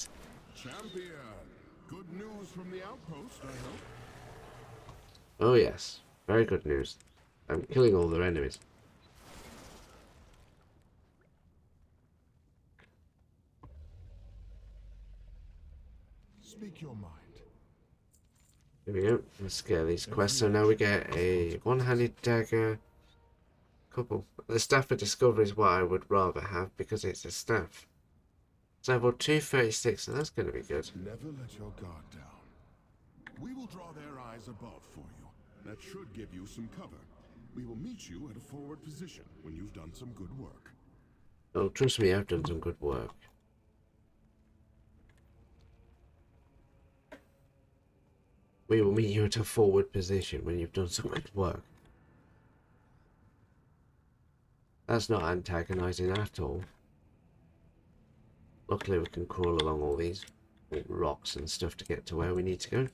Champion, good news from the outpost, I hope. Oh yes, very good news. I'm killing all their enemies. Speak your mind. Here we go. Let's get these quests. So now we get a one-handed dagger. Couple. The staff of discovery is what I would rather have because it's a staff. It's level 236, so that's going to be good. Never let your guard down. We will draw their eyes above for you. That should give you some cover. We will meet you at a forward position when you've done some good work. Oh, trust me, I've done some good work. We will meet you at a forward position when you've done some good work. That's not antagonizing at all. Luckily we can crawl along all these rocks and stuff to get to where we need to go.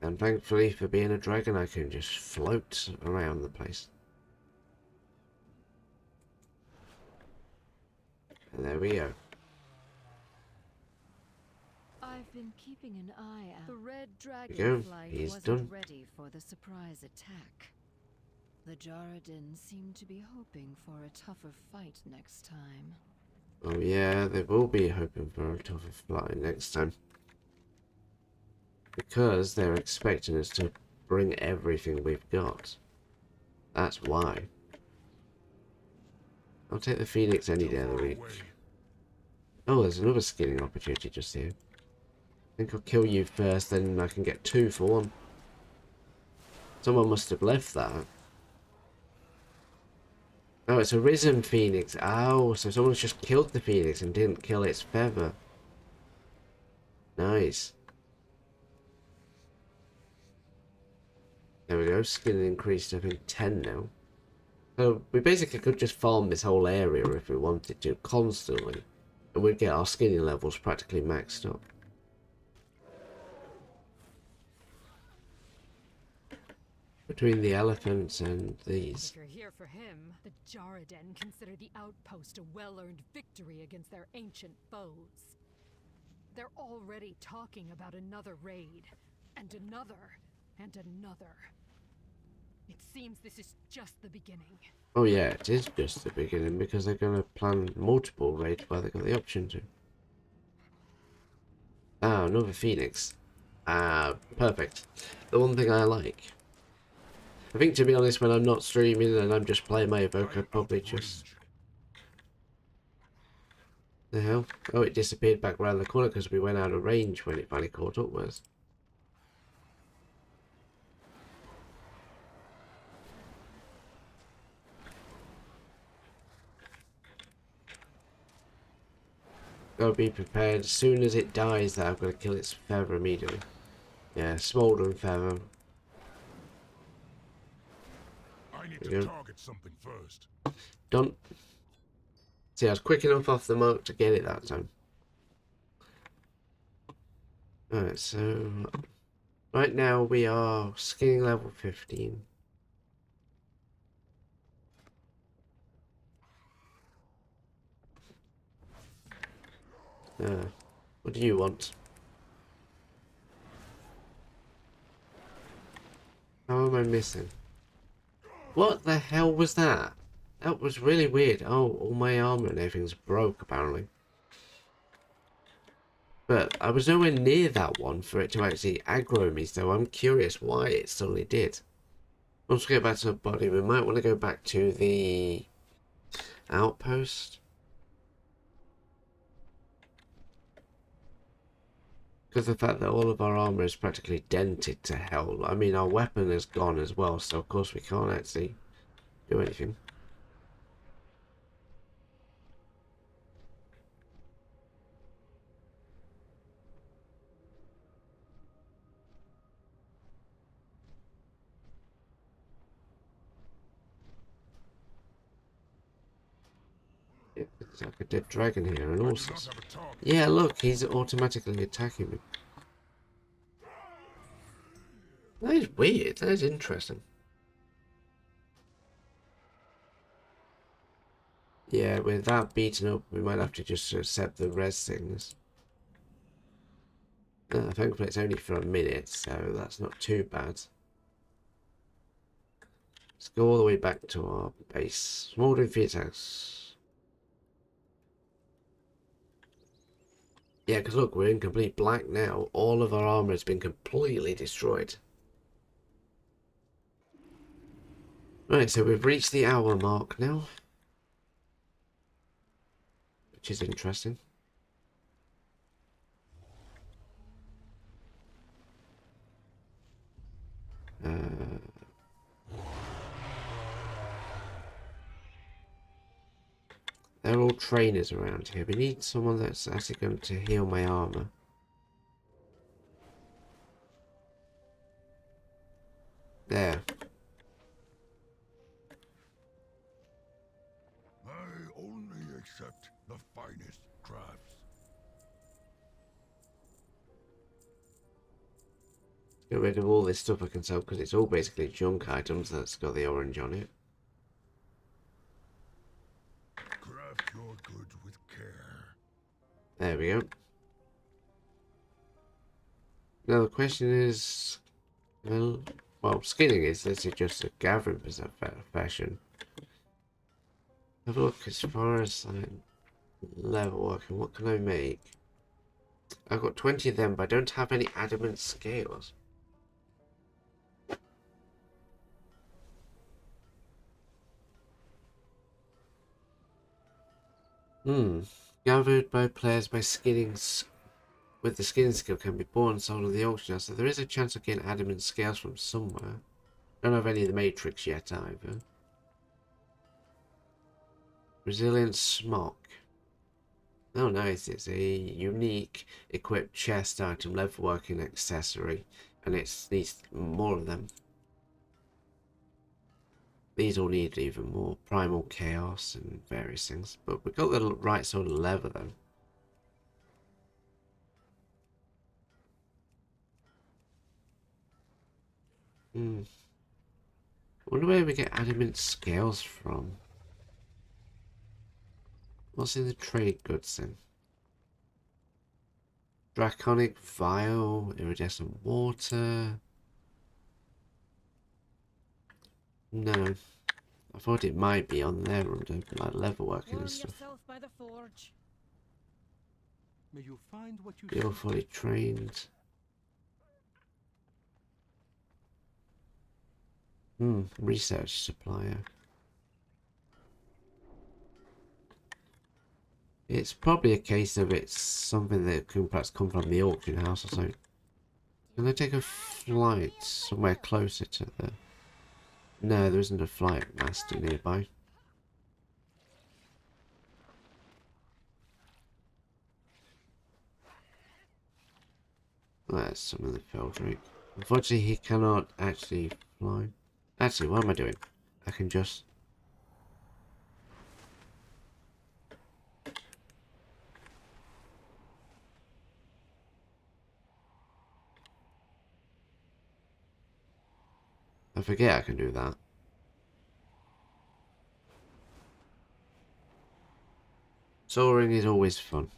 And thankfully for being a dragon I can just float around the place. And there we go. I've been keeping an eye out. The red we go. Dragonflight He's wasn't done. ready for the surprise attack. The Jaredin seem to be hoping for a tougher fight next time. Oh yeah, they will be hoping for a tougher fight next time. Because they're expecting us to bring everything we've got. That's why. I'll take the Phoenix any day of the week. Oh, there's another skinning opportunity just here. I think I'll kill you first, then I can get 2 for 1. Someone must have left that. Oh, it's a risen Phoenix. Oh, so someone's just killed the Phoenix and didn't kill its feather. Nice. There we go. Skin increased, I think, 10 now. So we basically could just farm this whole area if we wanted to, constantly. And we'd get our skinning levels practically maxed up. Between the elephants and these. If you're here for him, the Jarraden consider the outpost a well-earned victory against their ancient foes. They're already talking about another raid, and another, and another. It seems this is just the beginning. Oh yeah, it is just the beginning because they're going to plan multiple raids where they've got the option to. Ah, another Phoenix. Ah, perfect. The one thing I like. I think, to be honest, when I'm not streaming and I'm just playing my Evoker, I'd probably just... The hell? Oh, it disappeared back around the corner because we went out of range when it finally caught up with us. Gotta be prepared. As soon as it dies, that I've got to kill its feather immediately. Yeah, smoldering feather. I need to target something first. Done. See, I was quick enough off the mark to get it that time. Alright, so... Right now we are skinning level 15. What do you want? How am I missing? What the hell was that? That was really weird. Oh, all my armor and everything's broke, apparently. But I was nowhere near that one for it to actually aggro me, so I'm curious why it suddenly did. Once we get back to the body, we might want to go back to the outpost. Because of the fact that all of our armor is practically dented to hell. I mean, our weapon is gone as well, so of course we can't actually do anything. It's like a dead dragon here, and also... Yeah, look, he's automatically attacking me. That is weird, that is interesting. Yeah, with that beaten up, we might have to just accept the res things. Thankfully it's only for a minute, so that's not too bad. Let's go all the way back to our base. Smoldering Feet House. Yeah, because look, we're in complete black now. All of our armor has been completely destroyed. Right, so we've reached the hour mark now. Which is interesting. They're all trainers around here. We need someone that's actually going to heal my armor. There. I only accept the finest crafts. Get rid of all this stuff I can sell because it's all basically junk items that's got the orange on it. Craft your goods with care. There we go. Now the question is, well, skinning is literally just a gathering fashion. Have a look as far as level working. What can I make? I've got 20 of them, but I don't have any adamant scales. Gathered by players by skinning with the skinning skill can be bought and sold at the auction house, so there is a chance of getting adamant scales from somewhere. Don't have any of the matrix yet either. Resilient smock. Oh nice, it's a unique equipped chest item, leatherworking accessory, and it needs more of them. These all need even more primal chaos and various things, but we got the right sort of lever though. I wonder where we get adamant scales from. What's in the trade goods then? Draconic vial, iridescent water. No. I thought it might be on there under like leather working and stuff. By the forge. May you find what you You're seek. fully trained. Research supplier. It's probably a case of it's something that can perhaps come from the auction house or something. Can I take a flight somewhere closer to the... No, there isn't a flight master nearby. That's some of the Feldrake. Unfortunately, he cannot actually fly. Actually, what am I doing? I can just... I forget I can do that. Soaring is always fun.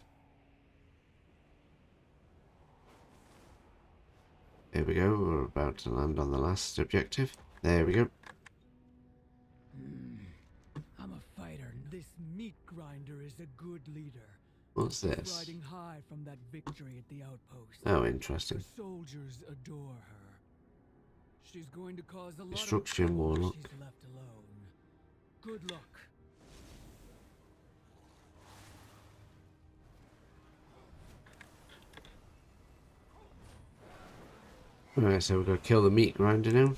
Here we go, we're about to land on the last objective. There we go. I'm a fighter. This meat grinder is a good leader. What's She's this? riding high from that victory at the outpost. Oh, The interesting. soldiers adore her. She's going to cause a lot Destruction of trouble if warlock. she's left alone. Good luck. Alright, so we're going to kill the meat grinder now.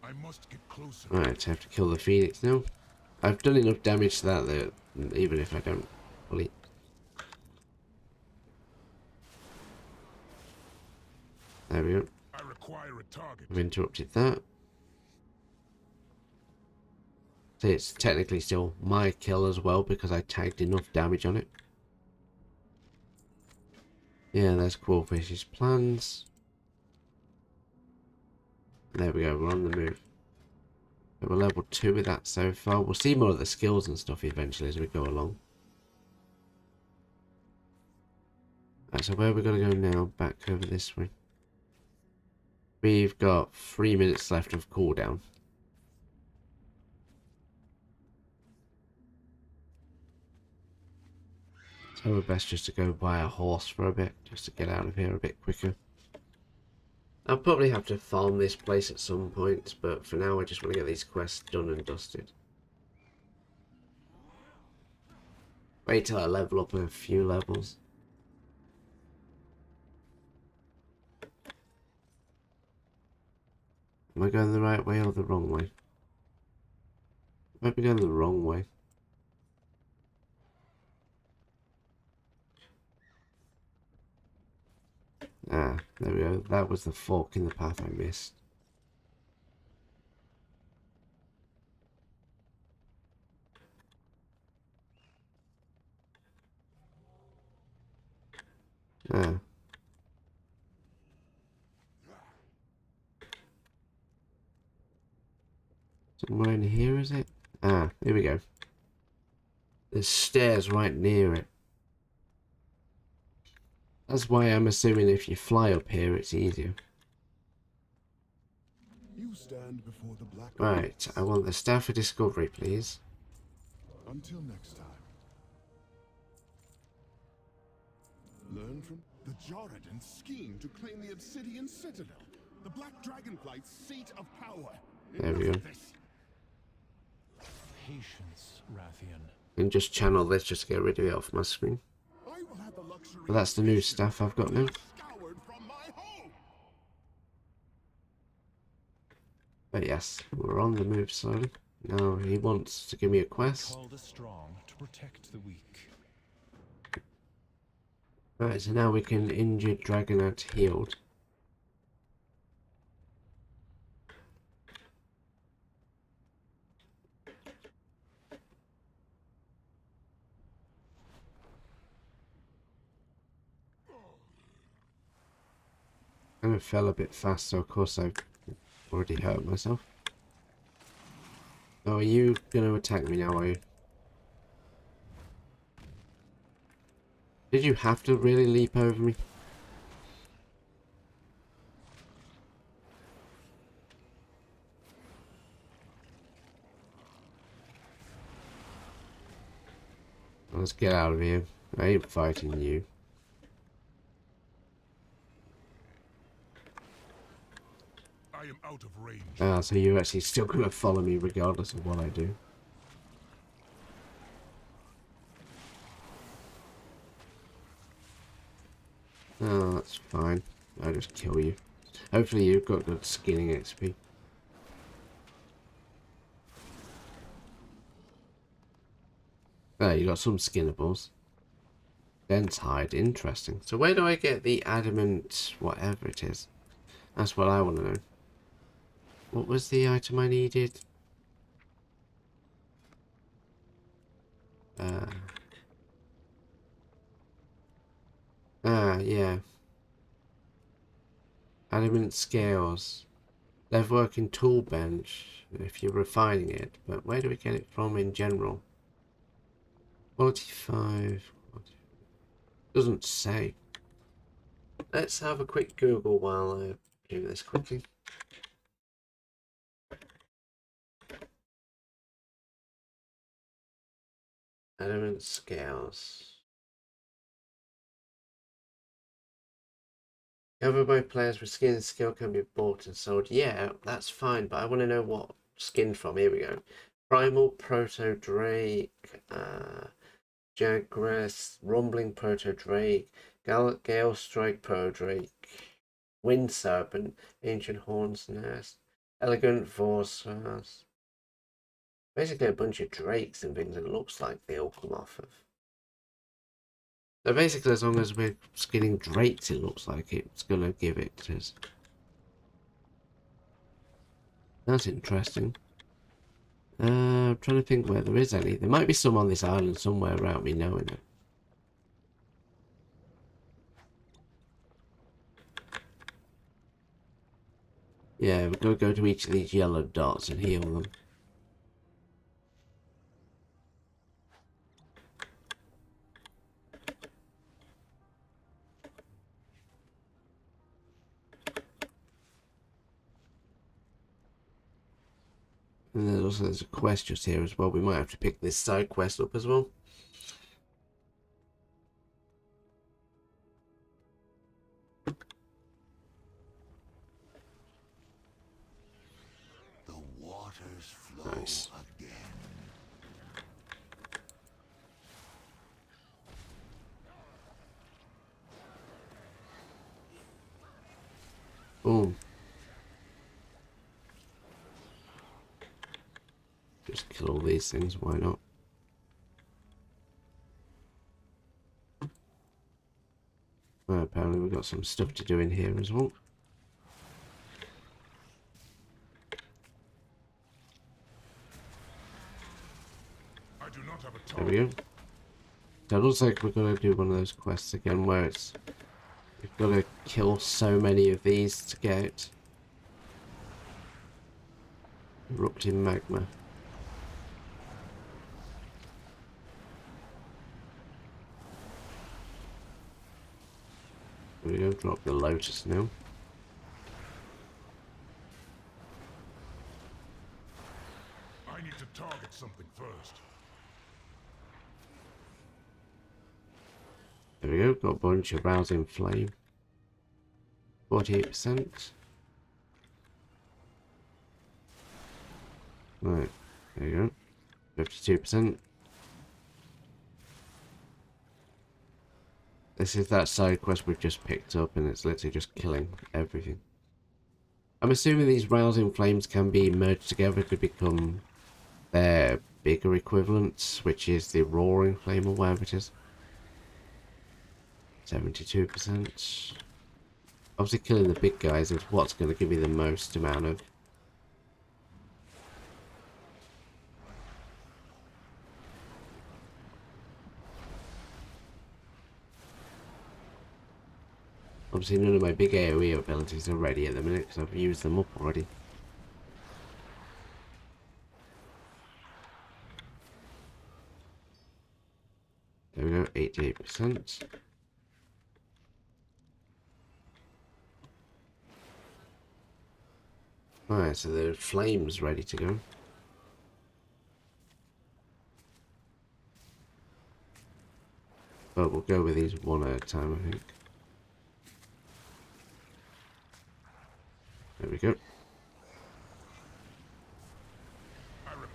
I must get closer. Alright, I have to kill the phoenix now. I've done enough damage to that even if I don't fully... There we go. I require a target. I've interrupted that. So it's technically still my kill as well because I tagged enough damage on it. Yeah, there's Quillfish's plans. There we go, we're on the move. So we're level 2 with that so far. We'll see more of the skills and stuff eventually as we go along. Right, so where are we going to go now? Back over this way. We've got 3 minutes left of cooldown. So we're best just to go buy a horse for a bit, just to get out of here a bit quicker. I'll probably have to farm this place at some point, but for now I just want to get these quests done and dusted. Wait till I level up a few levels. Am I going the right way or the wrong way? I might be going the wrong way. Ah, there we go. That was the fork in the path I missed. Ah. Somewhere in here, is it? Ah, here we go. There's stairs right near it. That's why I'm assuming if you fly up here, it's easier. You stand before the black. Right, I want the Staff of Discovery, please. Until next time. Learn from the Joradin scheme to claim the Obsidian Citadel, the Black Dragonflight's seat of power. There we Enough go. of this. Patience, Rathian. And just channel this, just to get rid of it off my screen. I will have the luxury But that's the new of stuff I've got now. scoured from my home. But yes, we're on the move slowly. Now he wants to give me a quest. Call the strong to protect the weak. Right, so now we can injured Dragonite healed. I fell a bit fast, so of course I've already hurt myself. Oh, are you going to attack me now, are you? Did you have to really leap over me? Let's get out of here. I ain't fighting you. I am out of range. Ah, so you're actually still going to follow me regardless of what I do. Oh, that's fine. I'll just kill you. Hopefully you've got good skinning XP. Ah, you got some skinnables. Dense hide, interesting. So where do I get the adamant whatever it is? That's what I want to know. What was the item I needed? Yeah. Adamant scales. Leather working tool bench, if you're refining it. But where do we get it from in general? Quality 5. Doesn't say. Let's have a quick Google while I do this quickly. Adamant scales. Covered by players with skin and skill can be bought and sold. Yeah, that's fine, but I want to know what skin from. Here we go. Primal Proto Drake, Jagress, Rumbling Proto Drake, Gale Strike Pro Drake, Wind Serpent, Ancient Horn's Nest, Elegant Vorsass. Basically a bunch of drakes and things it looks like they all come off of. So basically as long as we're skinning drakes it looks like it's gonna give it to us. That's interesting. I'm trying to think where there is any. There might be some on this island somewhere without me knowing it. Yeah, we're gonna go to each of these yellow dots and heal them. And there's a quest just here as well. We might have to pick this side quest up as well. The waters flow Nice. again. Boom. Just kill all these things, why not? Well, apparently we've got some stuff to do in here as well. I do not have a There we go. So it looks like we're gonna do one of those quests again where it's we've got to kill so many of these to get erupting magma. There we go, drop the lotus now. I need to target something first. There we go, got a bunch of rousing flame. 48%. Right, there you go. 52%. This is that side quest we've just picked up and it's literally just killing everything. I'm assuming these rousing flames can be merged together to become their bigger equivalents, which is the roaring flame or whatever it is. 72%. Obviously killing the big guys is what's going to give me the most amount of. Obviously none of my big AoE abilities are ready at the minute because I've used them up already. There we go, 88%. Alright, so the flame's ready to go. But we'll go with these one at a time, I think. There we go.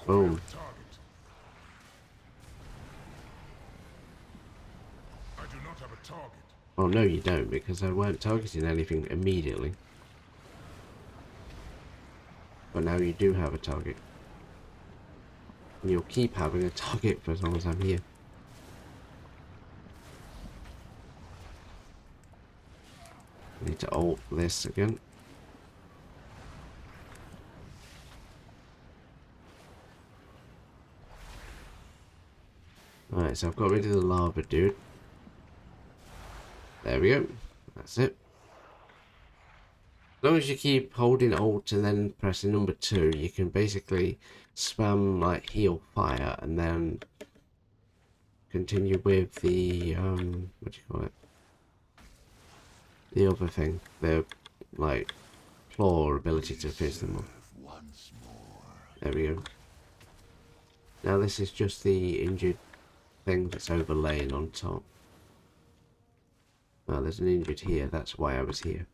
Boom. I do not have a target. Oh no you don't, because I weren't targeting anything immediately. But now you do have a target. And you'll keep having a target for as long as I'm here. I need to alt this again. Alright, so I've got rid of the lava dude. There we go. That's it. As long as you keep holding alt and then pressing number 2, you can basically spam like heal fire and then continue with the what do you call it? The other thing, the like claw ability to finish them off. There we go. Now this is just the injured thing that's overlaying on top. Oh, there's an injured here, that's why I was here.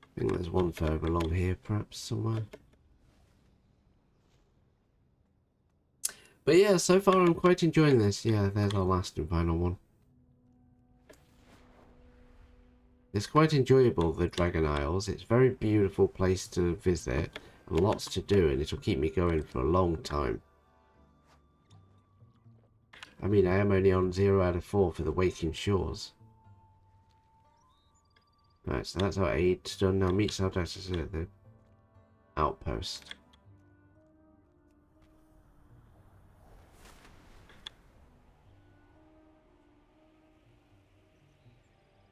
I think there's one further along here, perhaps, somewhere. But yeah, so far I'm quite enjoying this. Yeah, there's our last and final one. It's quite enjoyable, the Dragon Isles. It's a very beautiful place to visit, and lots to do, and it'll keep me going for a long time. I mean, I am only on 0 out of 4 for the Waking Shores. Right, so that's our aid done. Now meet Saldaxis at the outpost.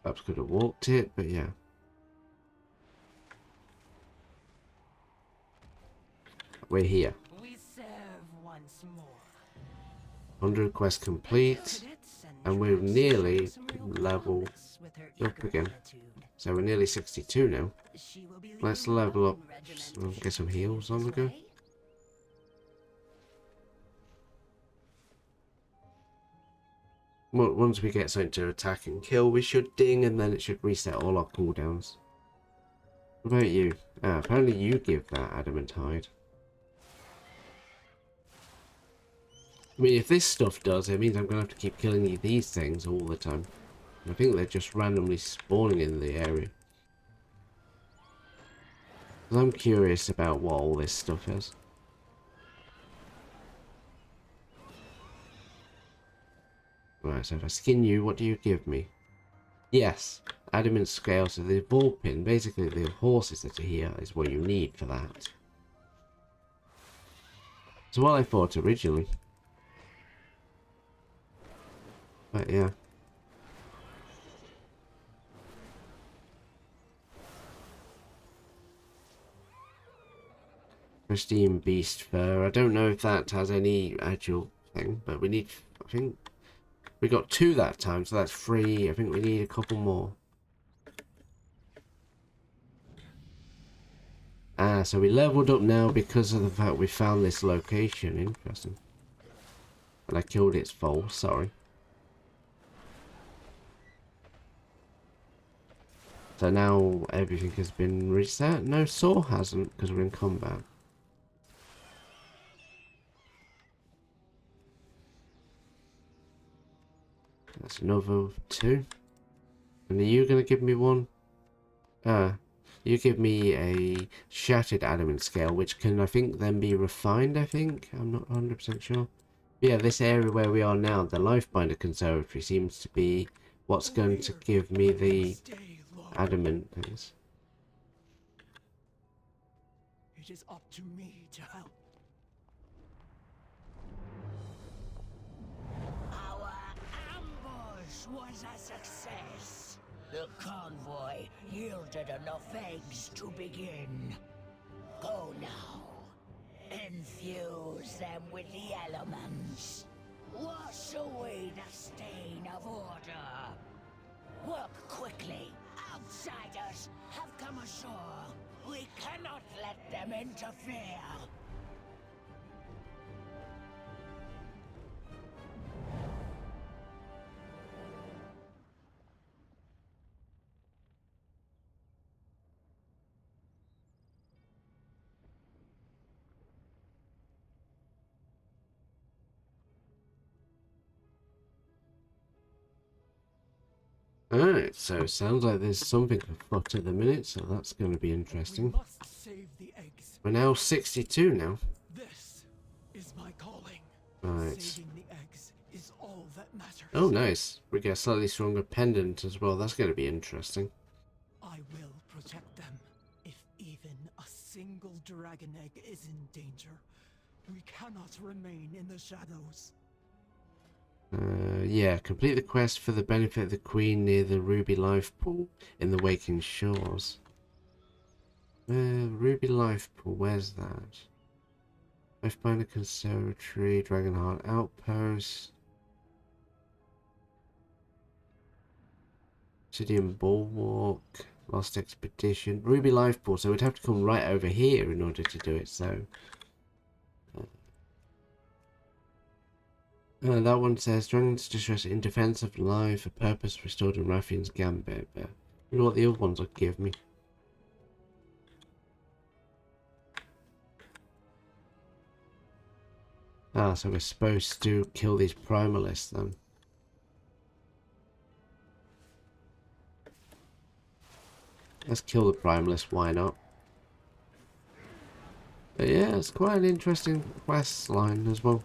Perhaps could have walked it, but yeah. We're here. We serve once more. 100 quests complete, and we're nearly level up again. So we're nearly 62 now. Let's level up, get some heals on the go. Once we get something to attack and kill, we should ding, and then it should reset all our cooldowns. What about you? Ah, apparently you give that adamant hide. I mean, if this stuff does, it means I'm going to have to keep killing these things all the time. I think they're just randomly spawning in the area. I'm curious about what all this stuff is. Right, so if I skin you, what do you give me? Yes, adamant scale. So the ball pin, basically the horses that are here, is what you need for that. So what I thought originally. But yeah. Pristine beast fur. I don't know if that has any actual thing, but we need, I think we got 2 that time, so that's 3. I think we need a couple more. Ah, so we leveled up now because of the fact we found this location. Interesting. And I killed its foal, sorry. So now everything has been reset. No, Saw hasn't, because we're in combat. That's another 2. And are you going to give me one? You give me a shattered adamant scale, which can, I think, then be refined, I think. I'm not 100% sure. Yeah, this area where we are now, the Lifebinder Conservatory, seems to be what's going to give me the Stay low. adamant things. It is up to me to help. Our ambush was a success. The convoy yielded enough eggs to begin. Go now. Infuse them with the elements. Wash away the stain of order. Work quickly. Outsiders have come ashore. We cannot let them interfere. Alright, so sounds like there's something afoot at the minute, so that's going to be We interesting. must save the eggs. We're now 62 now. This is my calling. Right. Saving the eggs is all that matters. Oh, nice. We get a slightly stronger pendant as well. That's going to be interesting. I will protect them. If even a single dragon egg is in danger, we cannot remain in the shadows. Yeah, complete the quest for the benefit of the Queen near the Ruby Life Pool in the Waking Shores. Ruby Life Pool, where's that? Lifebinder Conservatory, Dragonheart Outpost, Obsidian Bulwark, Lost Expedition, Ruby Life Pool. So we'd have to come right over here in order to do it. So that one says Dragon's Distress in defense of life, a purpose restored in Rathian's Gambit. But you know what the other ones will give me. Ah, so we're supposed to kill these primalists then. Let's kill the primalist, why not? But yeah, it's quite an interesting quest line as well.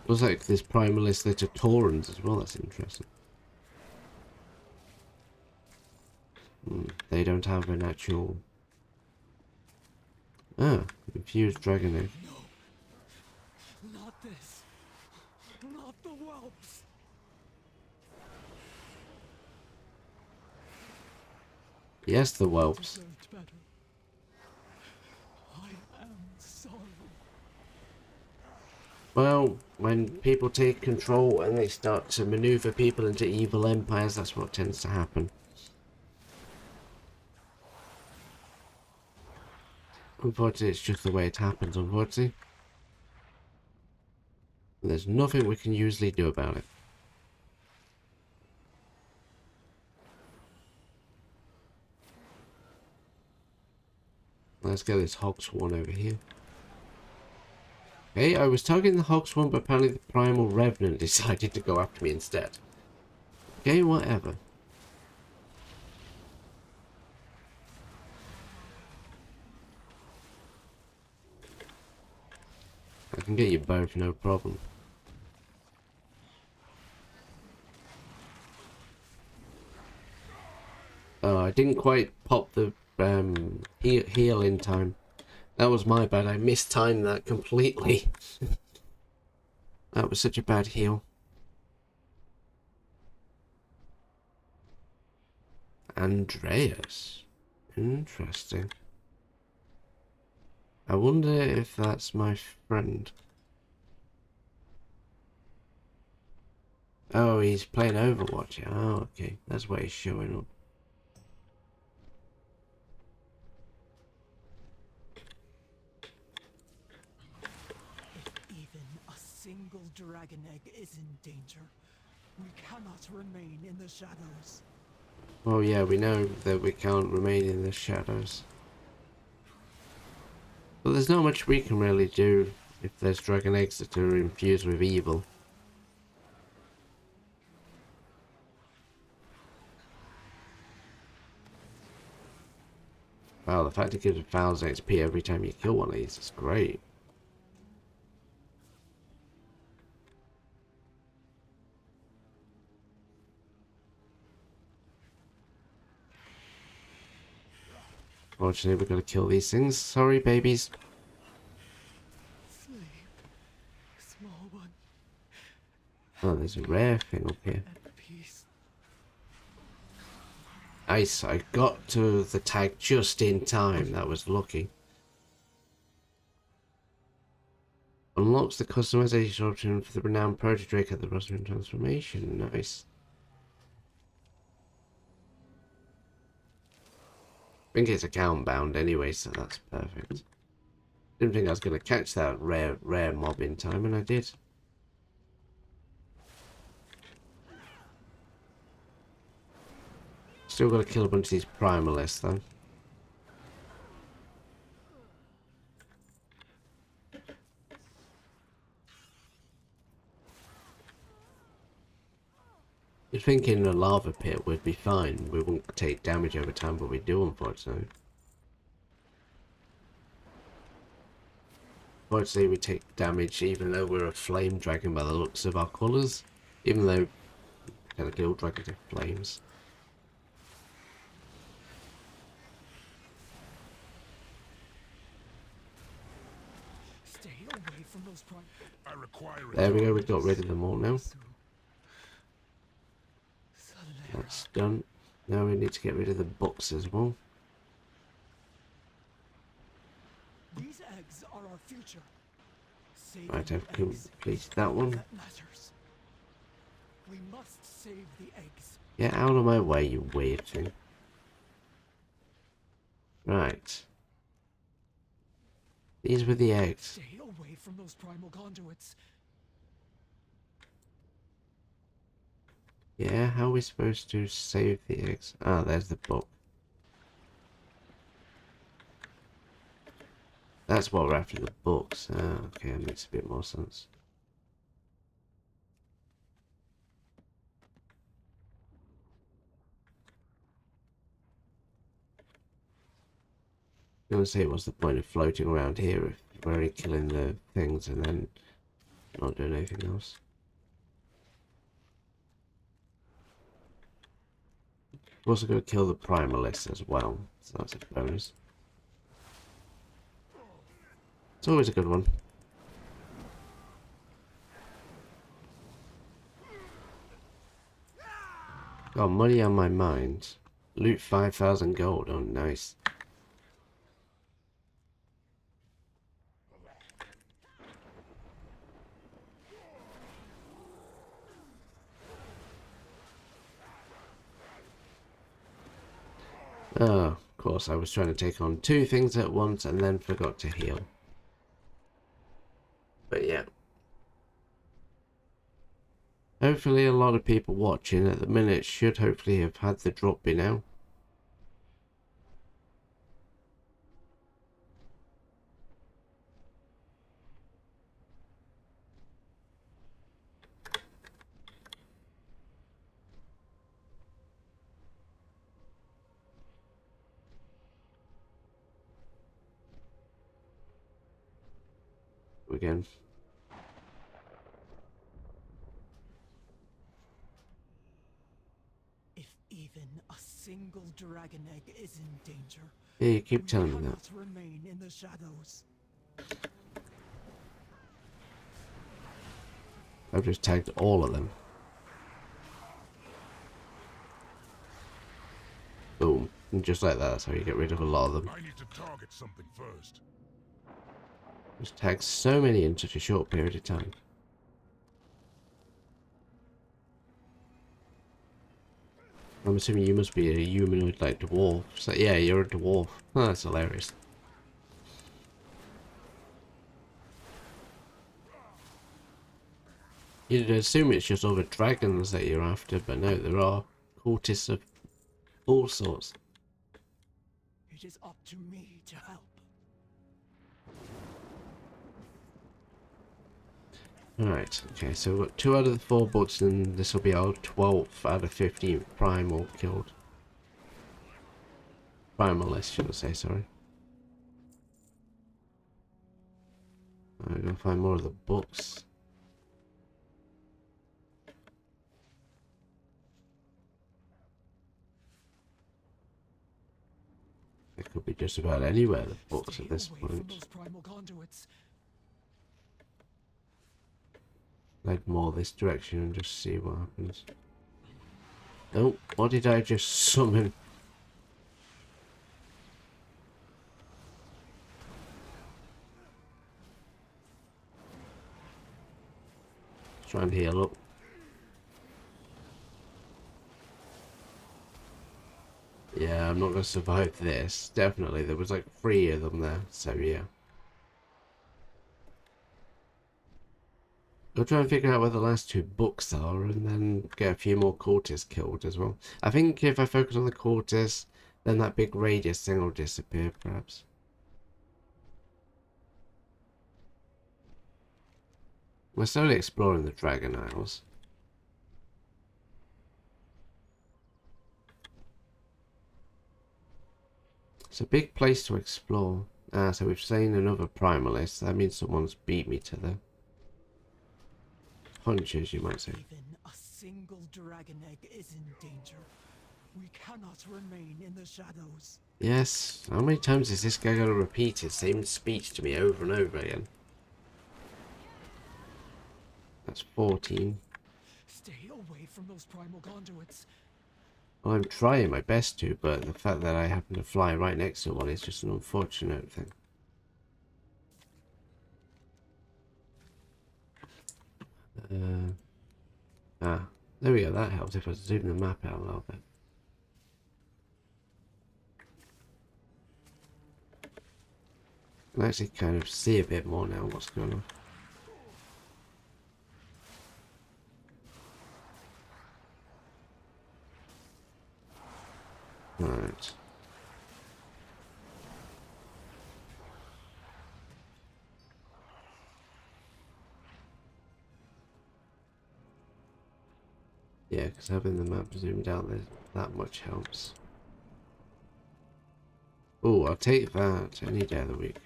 Looks like there's primalists that are Taurans as well, that's interesting. They don't have an actual... Ah, infused dragon egg. No, not this. Not the whelps. Yes, the whelps. Deserved better. I am sorry. Well, when people take control and they start to maneuver people into evil empires, that's what tends to happen. Unfortunately, it's just the way it happens, unfortunately. There's nothing we can usually do about it. Let's get this Hogsworn over here. Okay, I was targeting the Hogsworn, but apparently the Primal Revenant decided to go after me instead. Okay, whatever. I can get you both, no problem. Oh, I didn't quite pop the heal in time. That was my bad. I mistimed that completely. That was such a bad heal. Andreas. Interesting. I wonder if that's my friend. Oh, he's playing Overwatch. Oh, okay. That's why he's showing up. If even a single dragon egg is in danger, we cannot remain in the shadows. Oh yeah, we know that we can't remain in the shadows. But there's not much we can really do if there's dragon eggs that are infused with evil. Wow, the fact it gives 1000 XP every time you kill one of these is great. Unfortunately, we've got to kill these things. Sorry, babies. Sleep, small one, Oh, there's a rare thing up here. at peace. Nice, I got to the tag just in time. That was lucky. Unlocks the customization option for the renowned Proto Drake at the Rosalind transformation. Nice. I think it's account bound anyway, so that's perfect. Didn't think I was going to catch that rare mob in time, and I did. Still got to kill a bunch of these primalists, though. You'd think in a lava pit we'd be fine. We wouldn't take damage over time, but we do, unfortunately. Unfortunately, we take damage even though we're a flame dragon by the looks of our colours. Even though technically all dragons have flames. Stay away from those I require There we go, we got rid of them all now. Solera. That's done. Now we need to get rid of the books as well. These eggs are our future. Save Right, the I've eggs. completed that one. That matters. We must save the eggs. Get out of my way, you weird thing. Right. These were the eggs. Stay away from those primal conduits. Yeah, how are we supposed to save the eggs? Ah, there's the book. That's what we're after, the books. Ah, okay, that makes a bit more sense. I was gonna say, what's the point of floating around here if we're only killing the things and then not doing anything else? We're also going to kill the primalists as well, so that's a bonus. It's always a good one. Got money on my mind. Loot 5,000 gold. Oh, nice. Oh, of course, I was trying to take on two things at once and then forgot to heal. But yeah. Hopefully a lot of people watching at the minute should hopefully have had the drop by now. Again. If even a single dragon egg is in danger, Yeah, you keep we telling me that. cannot remain in the shadows. I've just tagged all of them. Boom. And just like that, that's how you get rid of a lot of them. I need to target something first. Just tag so many in such a short period of time. I'm assuming you must be a humanoid like dwarf. So yeah, you're a dwarf. Oh, that's hilarious. You'd assume it's just other dragons that you're after, but no, there are cultists of all sorts. It is up to me to help. Alright, okay, so we've got 2 out of the 4 books, and this will be our 12th out of 15 primal killed. Primalist, should I say, sorry. I'm gonna find more of the books. It could be just about anywhere that books Stay at this away from point. those primal conduits. Head more this direction and just see what happens. Oh, what did I just summon? Try and heal up. Yeah, I'm not going to survive this. Definitely. There was like 3 of them there. So yeah. I'll try and figure out where the last 2 books are and then get a few more cultists killed as well. I think if I focus on the cultists, then that big radius thing will disappear perhaps. We're slowly exploring the Dragon Isles. It's a big place to explore. Ah, so we've seen another primalist. That means someone's beat me to the punches, you might say. Even a single dragon egg is in danger. We cannot remain in the shadows. Yes. How many times is this guy going to repeat his same speech to me over and over again? That's 14. Stay away from those primal conduits. Well, I'm trying my best to, but the fact that I happen to fly right next to one is just an unfortunate thing. There we go. That helps if I zoom the map out a little bit. I can actually kind of see a bit more now what's going on. Right. Yeah, because having the map zoomed out there that much helps. Oh, I'll take that any day of the week.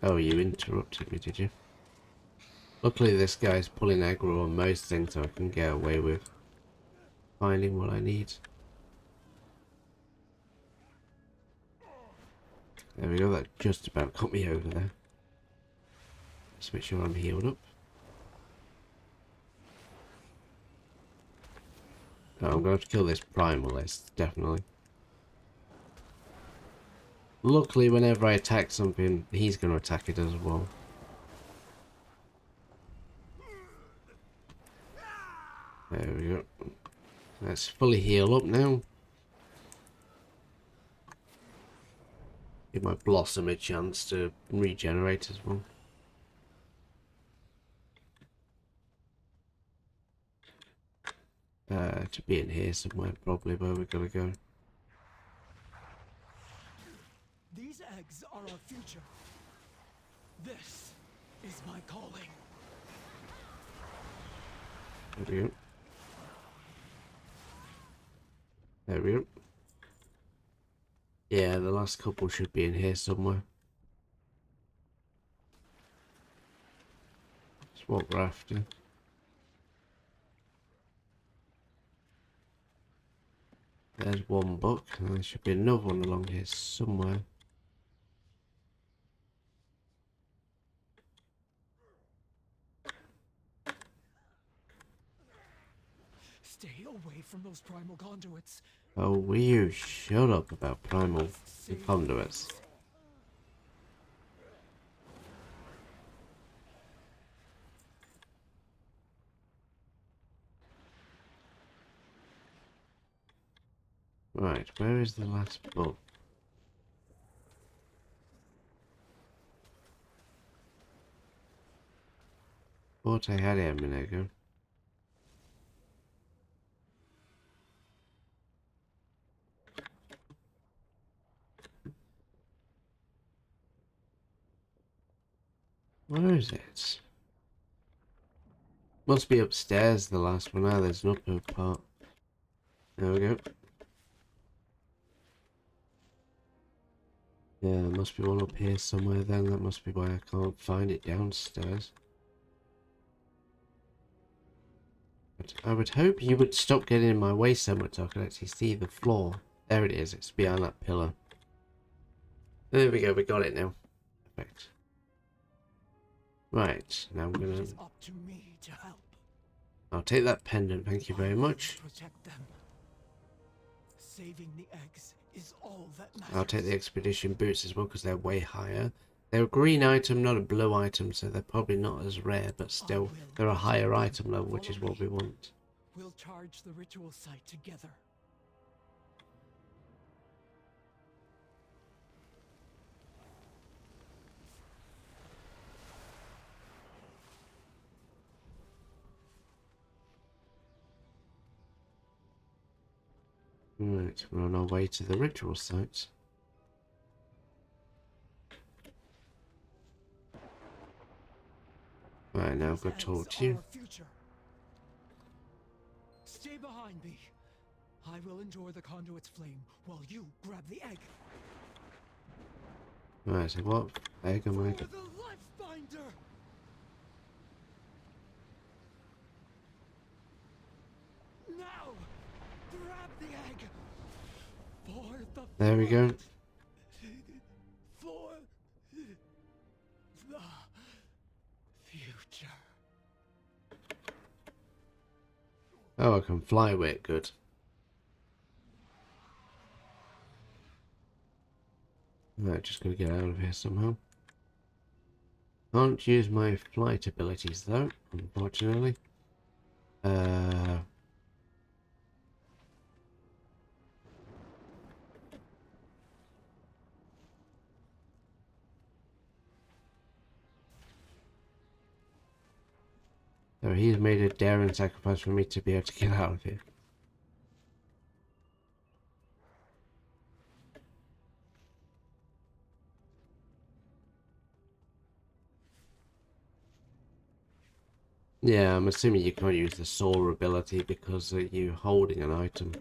Oh, you interrupted me, did you? Luckily this guy's pulling aggro on most things so I can get away with finding what I need. There we go, that just about got me over there. Just make sure I'm healed up. Oh, I'm going to have to kill this primalist, definitely. Luckily, whenever I attack something, he's going to attack it as well. There we go. Let's fully heal up now. Give my Blossom a chance to regenerate as well. To be in here somewhere, probably where we're gonna go. These eggs are our future. This is my calling. There we go. There we go. Yeah, the last couple should be in here somewhere. That's what we're after. There's one book, and there should be another one along here somewhere. Stay away from those primal conduits. Oh, will you shut up about primal conduits? Right, where is the last book? Thought I had it a minute ago. Where is it? Must be upstairs, the last one. Ah, there's an upper part. There we go. Yeah, there must be one up here somewhere then. That must be why I can't find it downstairs. But I would hope you would stop getting in my way so much so I can actually see the floor. There it is. It's behind that pillar. There we go. We got it now. Perfect. Right. Now I'm gonna. It's up to me to help. I'll take that pendant. Thank you very I will much. Protect them. Saving the eggs is all that matters. I'll take the expedition boots as well because they're way higher. They're a green item, not a blue item, so they're probably not as rare, but still, they're a higher item level, which is what we want. We'll charge the ritual site together. Right, we're on our way to the ritual site. Right, now I've got to talk to you. Our future. Stay behind me. I will endure the conduit's flame while you grab the egg. Right, so what egg am I For going? the life binder. Now, grab the egg. For the. There we go. For the future. Oh, I can fly with it. Good. Right, just gonna get out of here somehow. Can't use my flight abilities though, unfortunately. So he's made a daring sacrifice for me to be able to get out of here. Yeah, I'm assuming you can't use the soar ability because you're holding an item.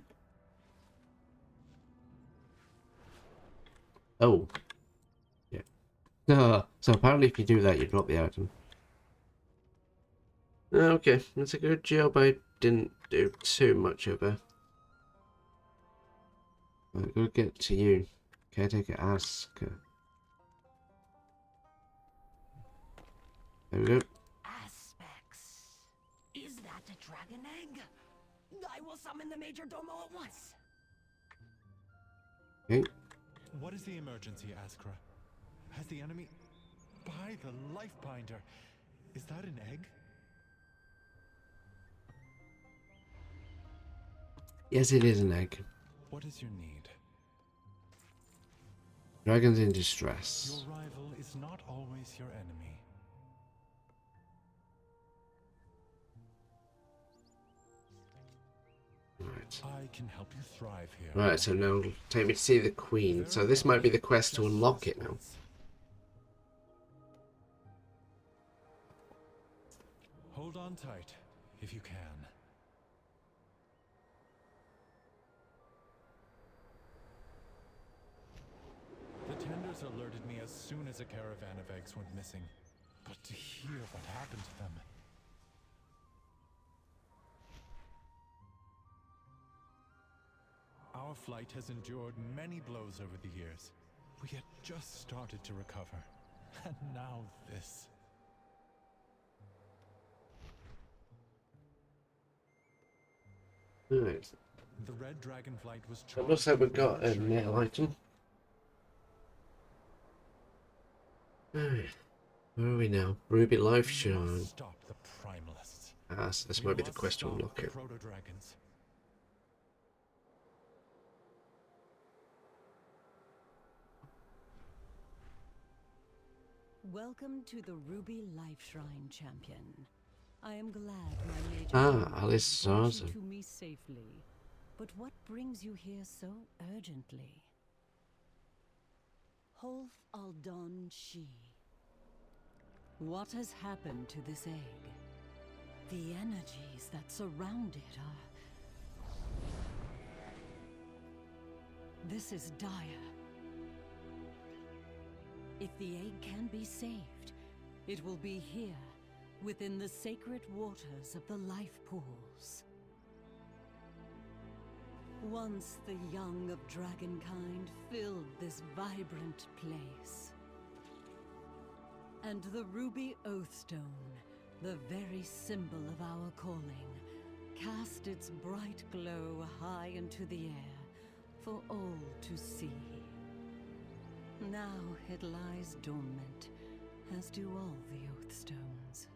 Oh. Yeah. So apparently if you do that, you drop the item. Okay, that's a good job. I didn't do too much of a. I'm gonna get to you. Caretaker Asker. There we go. Aspects. Is that a dragon egg? I will summon the Major Domo at once. Okay. What is the emergency, Askra? Has the enemy... By the life binder! Is that an egg? Yes, it is an egg. What is your need? Dragons in distress. Your rival is not always your enemy. Right. I can help you thrive here. Right, so now take me to see the Queen. So this might be the quest to unlock it now. Hold on tight, if you can. The tenders alerted me as soon as a caravan of eggs went missing. But to hear what happened to them... Our flight has endured many blows over the years. We had just started to recover. And now this. Right. The red Dragonflight was It looks like we've got a nail item. Alright. Where are we now? Ruby Life Shard. Stop the primalists. Ah, so this might be the quest to unlock it. Proto-dragons. Welcome to the Ruby Life Shrine, champion. I am glad my major Alice brought you Sarza. to me safely. But what brings you here so urgently? Holf Aldon Shi. What has happened to this egg? The energies that surround it are... This is dire. If the egg can be saved, it will be here, within the sacred waters of the life pools. Once the young of dragonkind filled this vibrant place. And the ruby oathstone, the very symbol of our calling, cast its bright glow high into the air for all to see. Now it lies dormant, as do all the oathstones.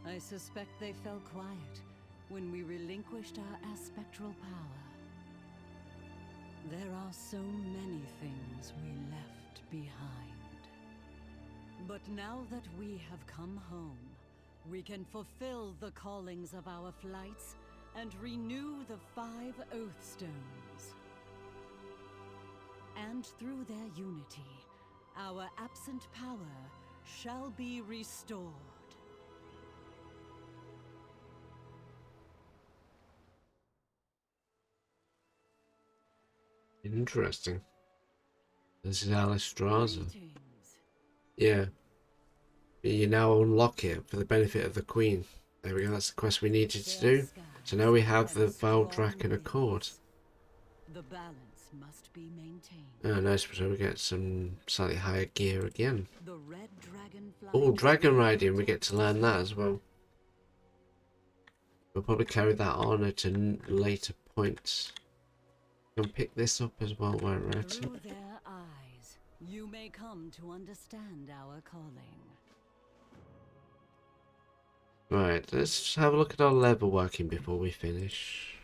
I suspect they fell quiet when we relinquished our aspectral power. There are so many things we left behind. But now that we have come home, we can fulfill the callings of our flights and renew the 5 Oathstones. And through their unity, our absent power shall be restored. Interesting. This is Alistraza. Greetings. Yeah. You now unlock it for the benefit of the Queen. There we go, that's the quest we needed to do. So now we have the Draken Accord. The balance must be maintained. Oh, nice, so we get some slightly higher gear again. The red dragonflight. Oh, dragon riding, we get to learn that as well. We'll probably carry that on at a later points. We'll pick this up as well while we're at it. Through their eyes, you may come to understand our calling. Right, let's have a look at our level working before we finish.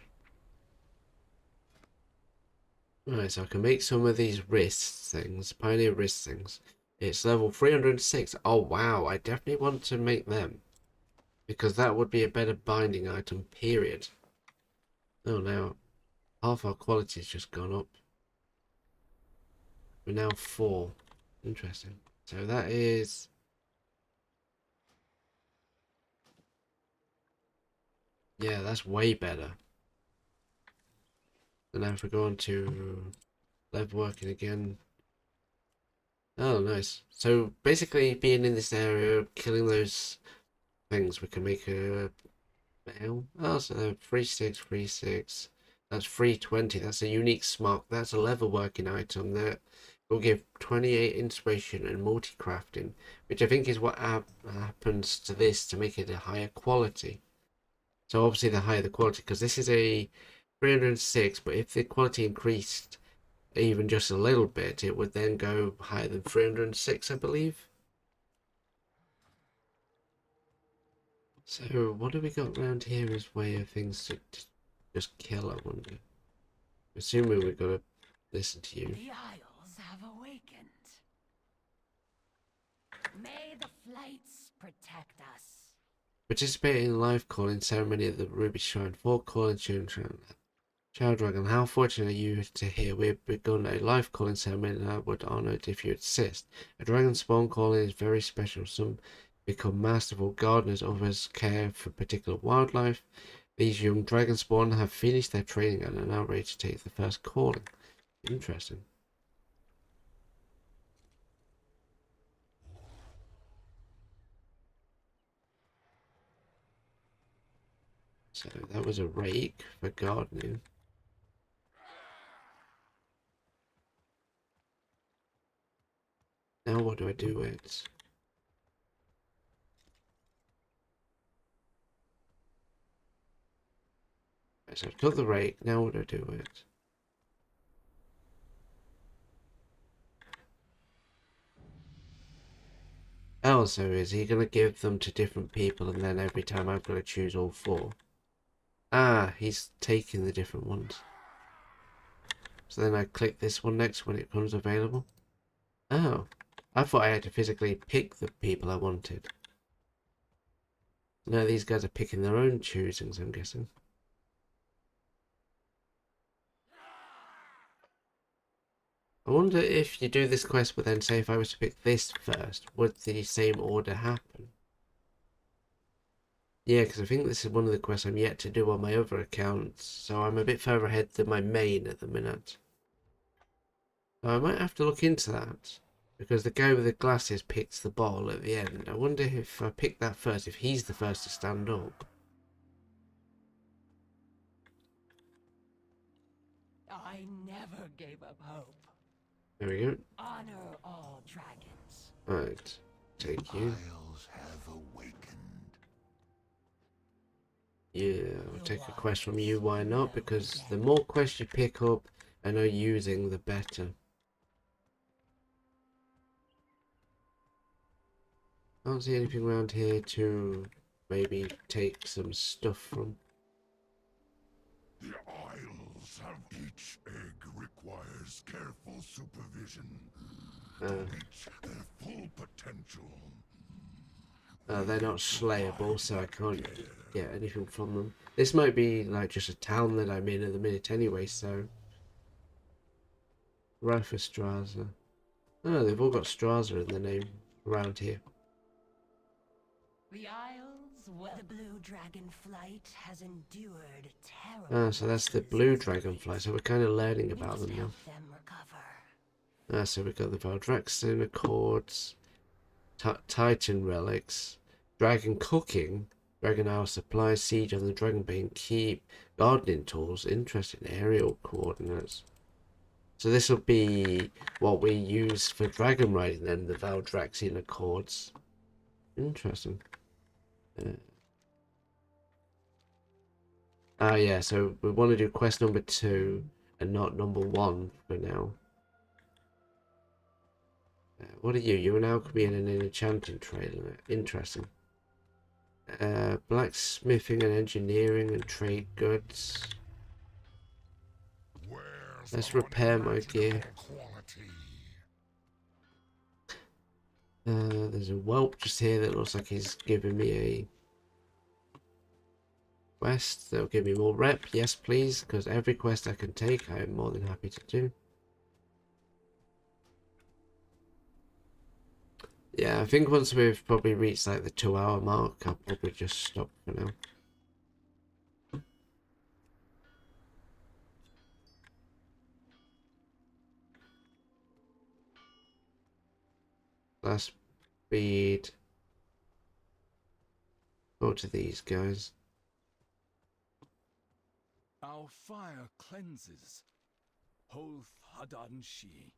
Right, so I can make some of these wrist things, pioneer wrist things. It's level 306. Oh wow, I definitely want to make them. Because that would be a better binding item, period. Oh, now half our quality's just gone up. We're now 4. Interesting. So that is... yeah, that's way better. And now if we go on to level working again. Oh, nice. So basically being in this area, killing those things, we can make a mail. Oh, so 3/6, 3/6. That's 320. That's a unique smock. That's a level working item that will give 28 inspiration and multi-crafting, which I think is what happens to this to make it a higher quality. So obviously the higher the quality, because this is a 306, but if the quality increased even just a little bit, it would then go higher than 306, I believe. So what have we got around here as way of things to just kill, I wonder. Assuming we've got to listen to you. The Isles have awakened. May the flights protect us. Participate in live calling ceremony at the Ruby Shrine. 4 calling children. Child Dragon, how fortunate are you to hear we've begun a live calling ceremony, and I would honor it if you assist. A dragon spawn calling is very special. Some become masterful gardeners, others care for particular wildlife. These young dragon spawn have finished their training and are now ready to take the first calling. Interesting. So that was a rake for gardening. Now what do I do with it? Right, so I've got the rake, now what do I do with it? Oh, so is he going to give them to different people and then every time I've got to choose all 4? Ah, he's taking the different ones. So then I click this one next when it comes available. Oh, I thought I had to physically pick the people I wanted. No, these guys are picking their own choosings, I'm guessing. I wonder if you do this quest, but then say if I was to pick this first, would the same order happen? Yeah, because I think this is one of the quests I'm yet to do on my other accounts, so I'm a bit further ahead than my main at the minute. So I might have to look into that. Because the guy with the glasses picks the ball at the end. I wonder if I pick that first, if he's the first to stand up. I never gave up hope. There we go. Honor all dragons. Right, take you. Isles have awakened. Yeah, I'll take a quest from you, why not? Because the more quests you pick up and are using, the better. I don't see anything around here to maybe take some stuff from. The Isles of each egg requires careful supervision to reach their full potential. They're not slayable, so I can't get anything from them. This might be like just a town that I'm in at the minute anyway, so. Straza. Oh, they've all got Straza in their name around here. The Isles, well, the blue dragonflight has endured terrible. So that's the blue dragonfly, so we're kind of learning about them now. Them recover. So we've got the Valdraxxin Accords, Titan Relics, Dragon Cooking, Dragon Hour Supply, Siege on the Dragonbane Keep, Gardening Tools, interesting aerial coordinates. So this will be what we use for dragon riding then, the Valdraxxin Accords. Interesting. Yeah, so we want to do quest number 2 and not number 1 for now. What are you? You're an alchemy and an enchanting trader. Interesting. Blacksmithing and engineering and trade goods. Let's repair my gear. There's a whelp just here that looks like he's giving me a quest. That'll give me more rep. Yes, please, because every quest I can take, I am more than happy to do. Yeah, I think once we've probably reached like the 2-hour mark, I'll probably just stop for now. Last speed. Go to these guys. Our fire cleanses. Hoth Hadanshi.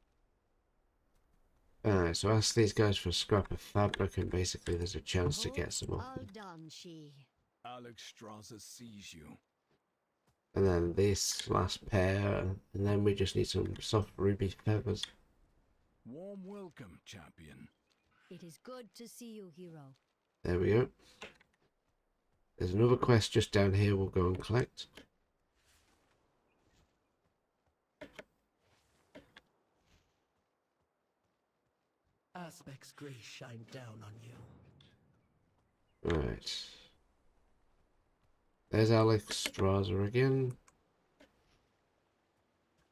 Alright, so ask these guys for a scrap of fabric and basically there's a chance to get some off them. Alex Strasser sees you. And then this last pair, and then we just need some soft ruby feathers. Warm welcome, champion. It is good to see you, hero. There we go. There's another quest just down here we'll go and collect. Aspect's grace shine down on you. Right. There's Alex Strasser again.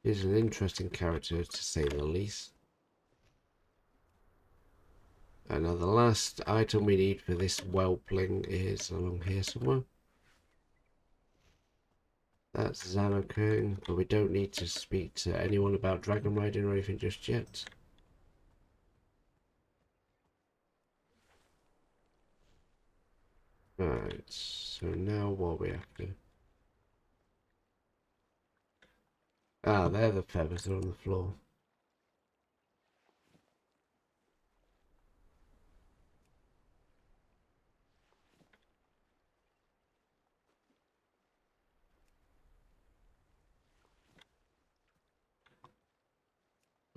He's an interesting character to say the least. And now the last item we need for this whelpling is along here somewhere. That's Xanokern, but we don't need to speak to anyone about dragon riding or anything just yet. Right, so now what we have to... they're the feathers, they're on the floor.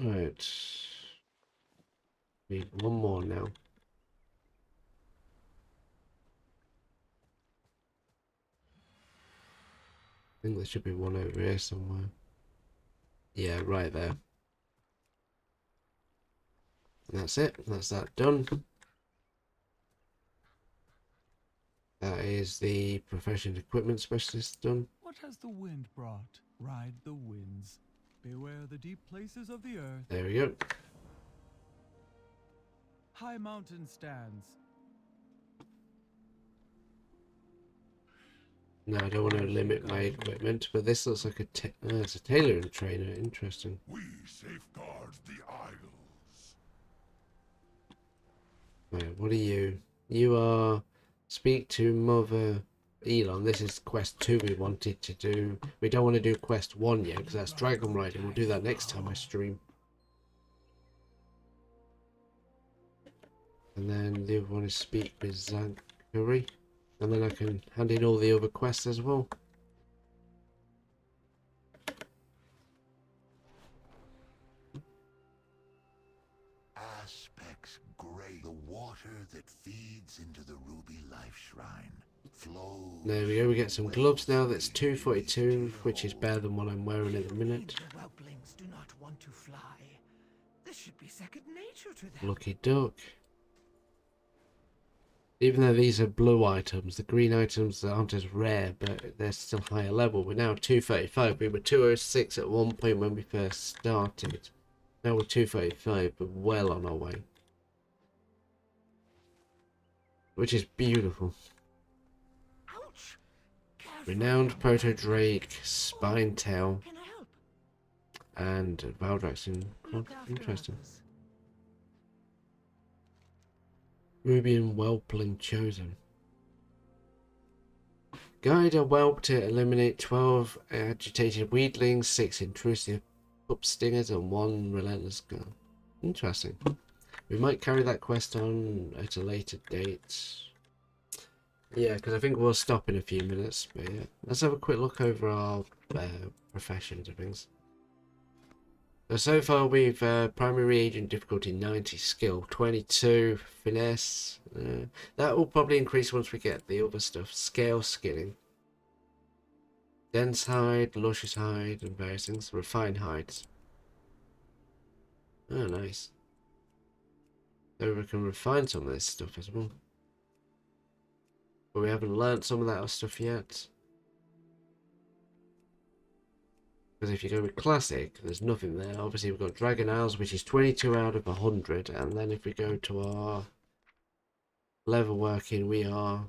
Right. Need one more now. I think there should be one over here somewhere. Yeah, right there. And that's it. That's that done. That is the profession equipment specialist done. What has the wind brought? Ride the winds. Beware the deep places of the earth. There we go. High mountain stands. No, I don't want to limit my equipment, but this looks like it's a tailoring trainer. Interesting. We safeguard the Isles. Right, what are you? You are speak to Mother Elon. This is quest 2 we wanted to do. We don't want to do quest 1 yet because that's Dragonflight, and we'll do that next time I stream. And then the other one is speak with Zachary. And then I can hand in all the other quests as well. Aspects gray. The water that feeds into the ruby life shrine flows. There we go, we get some gloves now. That's 242, which is better than what I'm wearing at the minute. The whelplings do not want to fly. This should be second nature to them. Lucky duck. Even though these are blue items, the green items aren't as rare, but they're still higher level. We're now 235. We were 206 at one point when we first started. Now we're 235, but well on our way. Which is beautiful. Ouch. Renowned Proto Drake, Spine Tail, Can I help? and Valdraxin. Look after Interesting. others. Rubian Whelpling chosen. Guide a whelp to eliminate 12 agitated weedlings, 6 intrusive pup stingers, and 1 relentless girl. Interesting. We might carry that quest on at a later date. Yeah, because I think we'll stop in a few minutes. But yeah, let's have a quick look over our professions and things. So far we've primary reagent difficulty 90, skill 22, finesse. That will probably increase once we get the other stuff. Scale skinning. Dense hide, luscious hide, and various things. Refined hides. Oh, nice. So we can refine some of this stuff as well. But we haven't learnt some of that stuff yet. Because if you go with classic, there's nothing there. Obviously we've got Dragon Isles, which is 22 out of 100. And then if we go to our level working, we are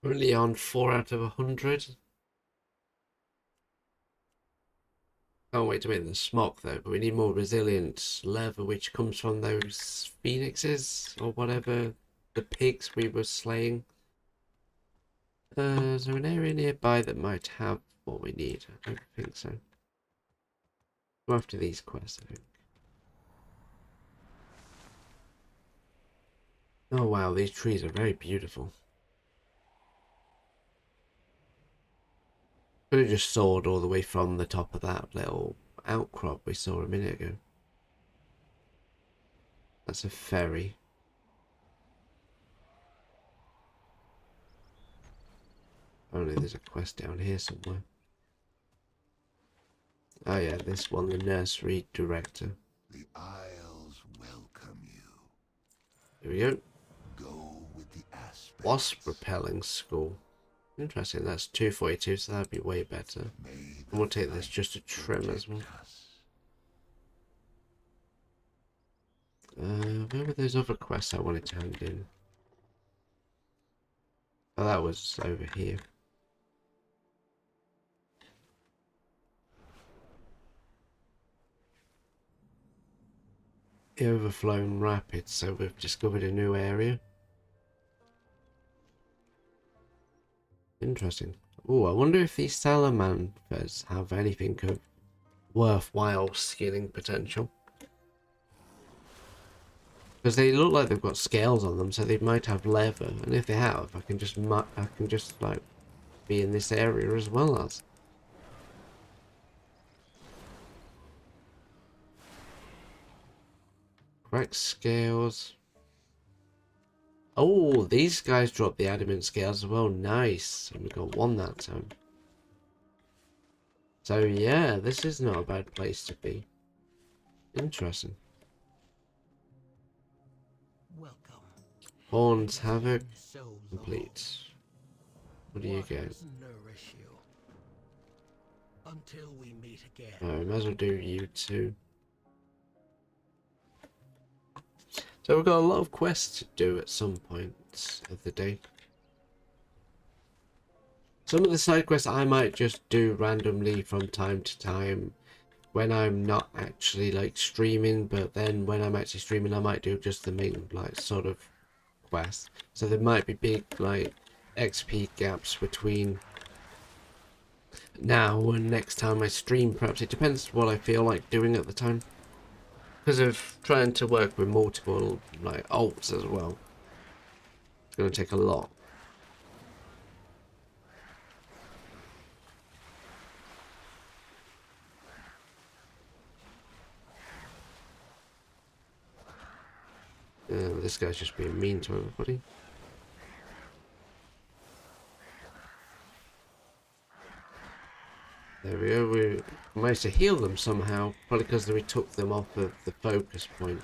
currently on 4 out of 100. Can't wait to make the smock though, but we need more resilient leather, which comes from those phoenixes or whatever, the pigs we were slaying. Is there an area nearby that might have what we need? I don't think so. Go after these quests, I think. Oh wow, these trees are very beautiful. Could have just soared all the way from the top of that little outcrop we saw a minute ago. That's a ferry. Only there's a quest down here somewhere. Oh yeah, this one, the nursery director. The Isles welcome you. Here we go. Go with the aspects. Wasp repelling school. Interesting, that's 242, so that'd be way better. And we'll take this just to trim as well. Where were those other quests I wanted to hand in? Oh, that was over here. The overflowing rapids, so we've discovered a new area. Interesting. Oh, I wonder if these salamanders have anything of worthwhile skinning potential. Because they look like they've got scales on them, so they might have leather. And if they have, I can just like be in this area as well as. Cracked scales. Oh, these guys drop the adamant scales as well. Nice. And we got 1 that time. So yeah, this is not a bad place to be. Interesting. Welcome. Horns Havoc So complete. What do you get? waters nourish you. Until we meet again. Oh, we might as well do you too. So we've got a lot of quests to do at some points of the day. Some of the side quests I might just do randomly from time to time, when I'm not actually like streaming, but then when I'm actually streaming I might do just the main like sort of quest. So there might be big like XP gaps between now and next time I stream. Perhaps it depends what I feel like doing at the time, because of trying to work with multiple like alts as well. It's going to take a lot. This guy's just being mean to everybody. There we go, we managed to heal them somehow, probably because we took them off of the focus point.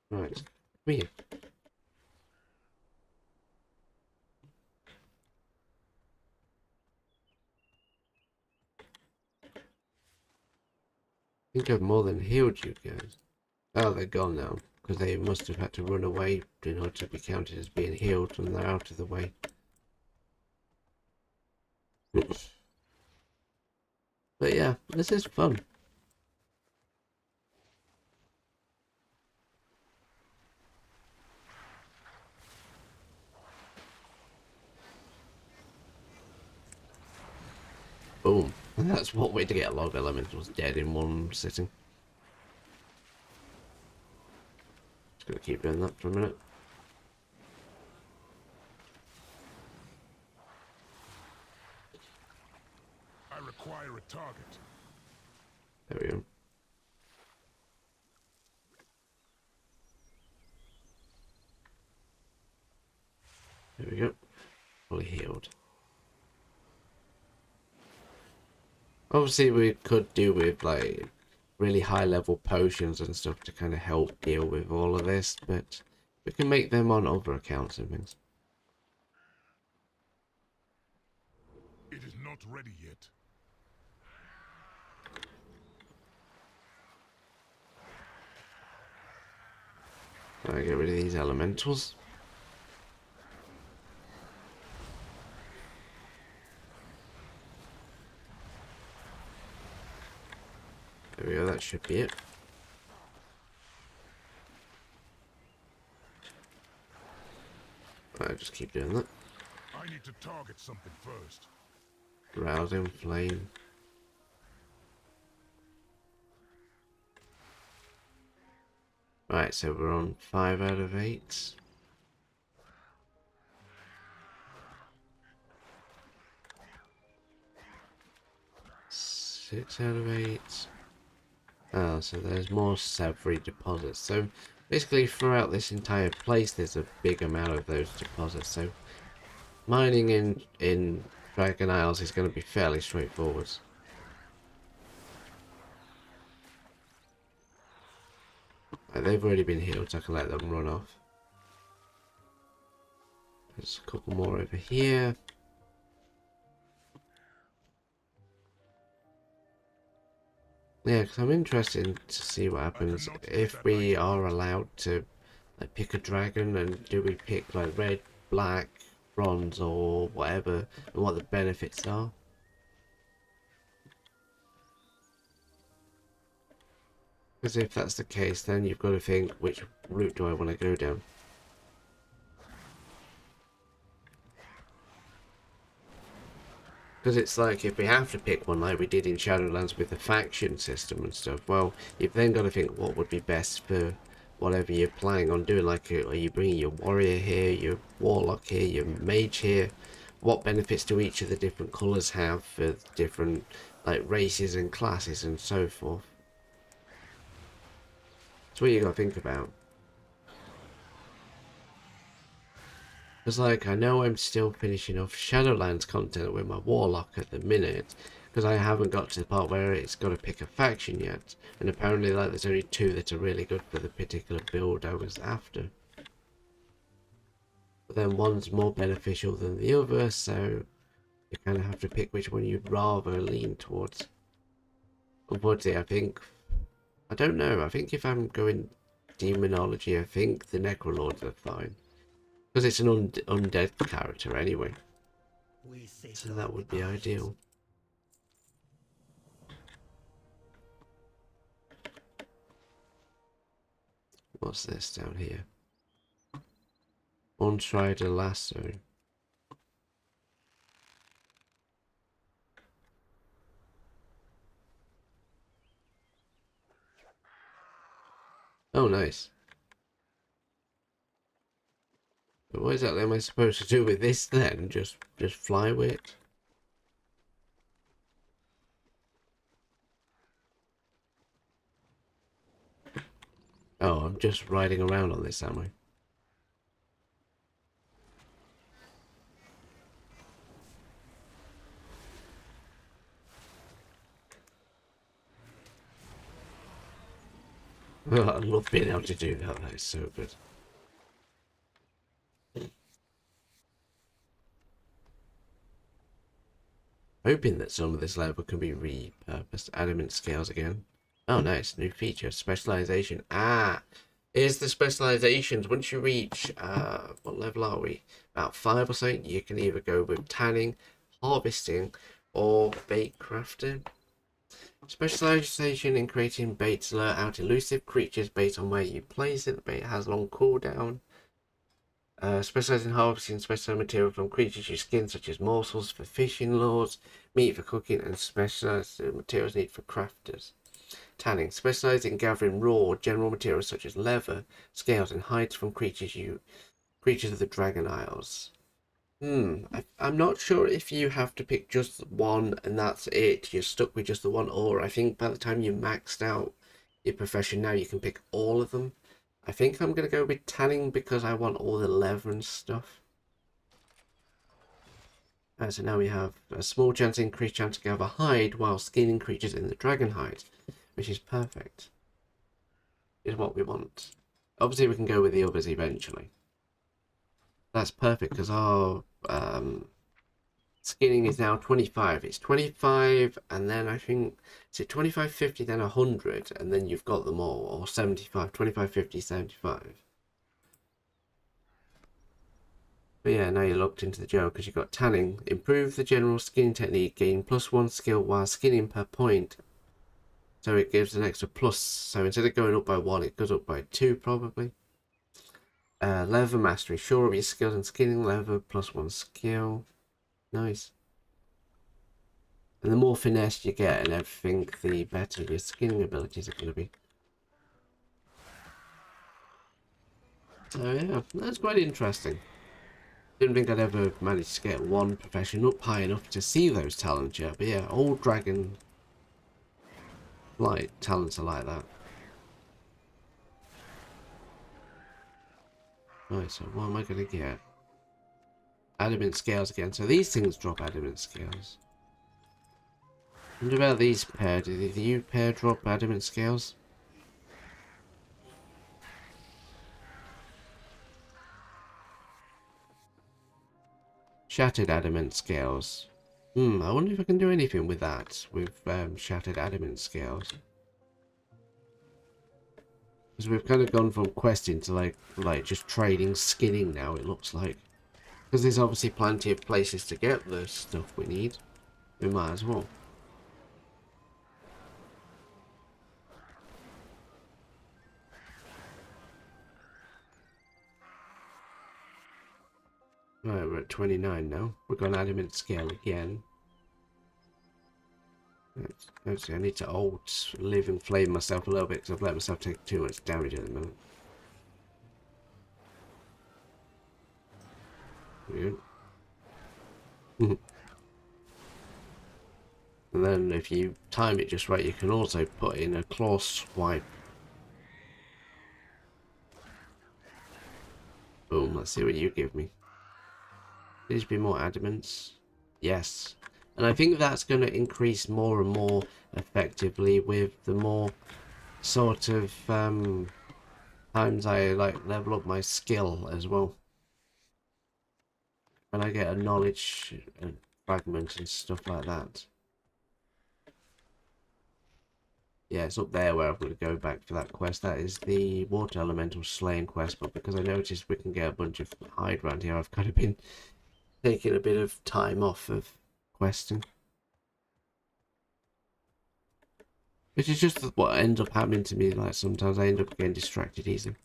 Right, come here. I think I've more than healed you guys. Oh, they're gone now, because they must have had to run away in order to be counted as being healed, and they're out of the way. But yeah, this is fun. Boom. And that's one way to get a lot of elementals dead in one sitting. Just gonna keep doing that for a minute. I require a target. There we go. There we go. Fully healed. Obviously we could do with like really high level potions and stuff to kind of help deal with all of this, but we can make them on other accounts and things. It is not ready yet. Alright, get rid of these elementals. There we go, that should be it. Alright, just keep doing that. I need to target something first. Rousing flame. Right, so we're on 5 out of 8. Six out of 8. Oh, so there's more savory deposits. So basically throughout this entire place there's a big amount of those deposits. So mining in Dragon Isles is going to be fairly straightforward. Right, they've already been healed, so I can let them run off. There's a couple more over here. Yeah, because I'm interested to see what happens if we are allowed to like pick a dragon, and do we pick like red, black, bronze or whatever, and what the benefits are. Because if that's the case, then you've got to think, which route do I want to go down? Because it's like, if we have to pick one like we did in Shadowlands with the faction system and stuff, well, you've then got to think what would be best for whatever you're planning on doing. Like, are you bringing your warrior here, your warlock here, your mage here? What benefits do each of the different colours have for different like races and classes and so forth? That's what you got to think about. Because, like, I know I'm still finishing off Shadowlands content with my Warlock at the minute, because I haven't got to the part where it's got to pick a faction yet. And apparently, like, there's only 2 that are really good for the particular build I was after. But then one's more beneficial than the other, so you kind of have to pick which one you'd rather lean towards. Unfortunately, I don't know, I think if I'm going Demonology, I think the Necrolords are fine. Because it's an undead character anyway. So that would be ideal. What's this down here? Untried lasso. Oh, nice. But what exactly am I supposed to do with this then? Just fly with it? Oh, I'm just riding around on this, am I? I love being able to do that. That is so good. Hoping that some of this level can be repurposed. Adamant scales again. Oh, nice. New feature. Specialization. Ah, here's the specializations. Once you reach, what level are we? About 5 or something. You can either go with tanning, harvesting, or bait crafting. Specialization in creating baits to lure out elusive creatures based on where you place it. The bait has long cooldown. Specialized in harvesting specialized material from creatures you skin, such as morsels for fishing lures, meat for cooking, and specialized materials needed for crafters. Tanning. Specialized in gathering raw general materials such as leather, scales, and hides from creatures of the Dragon Isles. I'm not sure if you have to pick just one and that's it. You're stuck with just the one, or I think by the time you maxed out your profession now, you can pick all of them. I think I'm going to go with tanning because I want all the leather and stuff. So now we have a small chance, increased chance to gather hide while skinning creatures in the dragon hide, which is perfect. Is what we want. Obviously we can go with the others eventually. That's perfect because our skinning is now 25. It's 25 and then I think, is it 25, 50, then 100 and then you've got them all, or 75, 25, 50, 75. But yeah, now you're locked into the general because you've got tanning. Improve the general skinning technique, gain +1 skill while skinning per point. So it gives an extra plus, so instead of going up by 1, it goes up by 2 probably. Leather mastery, shore up your skills in skinning leather, +1 skill. Nice. And the more finesse you get and everything, the better your skinning abilities are going to be. So yeah, that's quite interesting. Didn't think I'd ever manage to get one profession up high enough to see those talents yet, but yeah, all Dragonflight talents are like that. Right, so what am I going to get? Adamant scales again. So these things drop adamant scales. What about these pair? Do you pair drop adamant scales? Shattered adamant scales. I wonder if I can do anything with that, with shattered adamant scales. Because we've kind of gone from questing to like just trading skinning now, it looks like. Because there's obviously plenty of places to get the stuff we need. We might as well. Right, we're at 29 now. We've got an adamant scale again. Actually, I need to live and flame myself a little bit because I've let myself take too much damage at the moment. Weird. And then if you time it just right, you can also put in a claw swipe. Boom, let's see what you give me. Please be more adamants. Yes. And I think that's going to increase more and more effectively with the more sort of times I like level up my skill as well. And I get a knowledge fragment and stuff like that. Yeah, it's up there where I'm going to go back for that quest. That is the Water Elemental Slaying quest, but because I noticed we can get a bunch of hide around here, I've kind of been taking a bit of time off of questing. Which is just what ends up happening to me, like sometimes I end up getting distracted easily.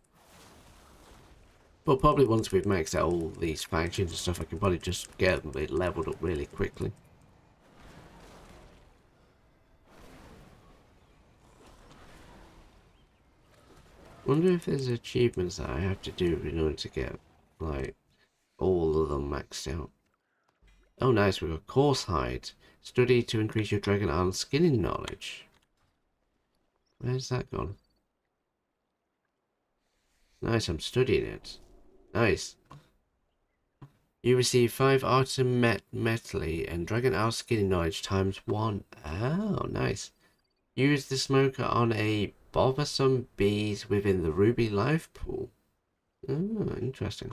But probably once we've maxed out all these factions and stuff, I can probably just get them leveled up really quickly. Wonder if there's achievements that I have to do in order to get, like, all of them maxed out. Oh nice, we've got Coarse Hide. Study to increase your Dragon Island skinning knowledge. Where's that gone? Nice, I'm studying it. Nice. You receive 5 Artisan Metally and Dragon Isle skinning knowledge times 1. Oh, nice. Use the smoker on a bothersome bees within the Ruby life pool. Oh, interesting.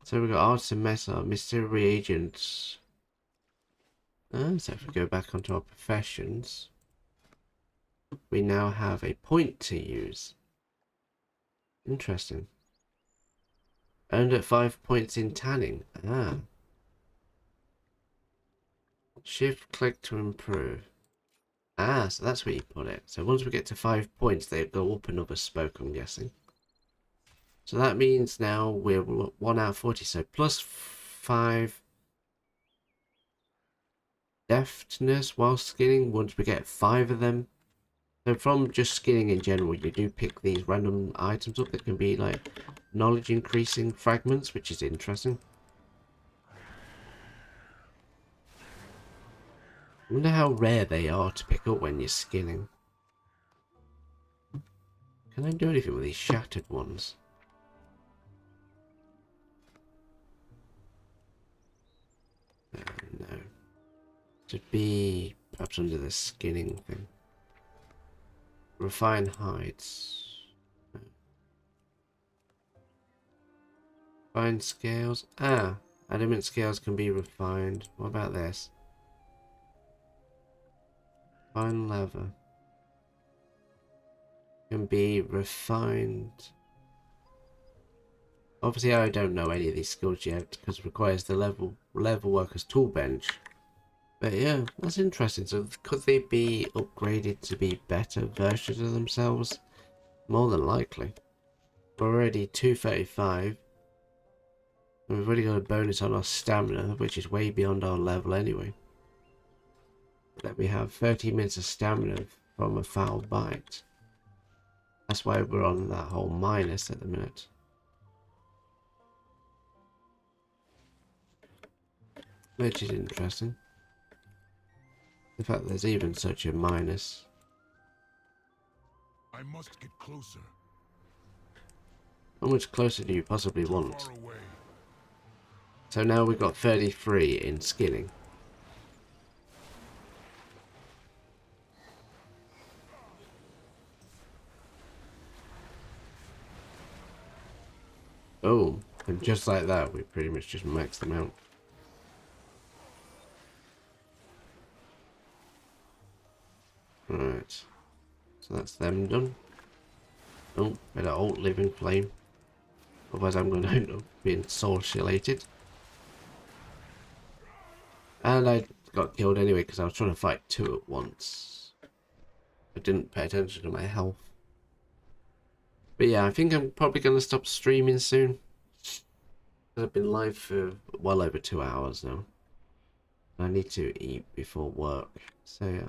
So we've got Artisan Metal, Mystery Reagents. So if we go back onto our professions, we now have a point to use. Interesting. Earned at 5 points in tanning. Ah. Shift click to improve. Ah, so that's where you put it. So once we get to 5 points, they go up another spoke, I'm guessing. So that means now we're 1 out of 40. So plus 5 deftness while skinning once we get 5 of them. So from just skinning in general, you do pick these random items up that can be like knowledge increasing fragments, which is interesting. I wonder how rare they are to pick up when you're skinning. Can I do anything with these shattered ones? No. Should be perhaps under the skinning thing. Refine hides. Refine scales. Ah, adamant scales can be refined. What about this? Fine leather. Can be refined. Obviously I don't know any of these skills yet because it requires the level worker's tool bench. But yeah, that's interesting. So could they be upgraded to be better versions of themselves? More than likely. We're already 235. And we've already got a bonus on our stamina, which is way beyond our level anyway. Then we have 30 minutes of stamina from a foul bite. That's why we're on that whole minus at the minute. Which is interesting. In fact, there's even such a minus. I must get closer. How much closer do you possibly want? So now we've got 33 in skinning. Oh, and just like that, we pretty much just maxed them out. Right, so that's them done. Oh, better alt living flame. Otherwise I'm going to end up being socialated. And I got killed anyway because I was trying to fight 2 at once. I didn't pay attention to my health. But yeah, I think I'm probably going to stop streaming soon. I've been live for well over 2 hours now. I need to eat before work. So yeah.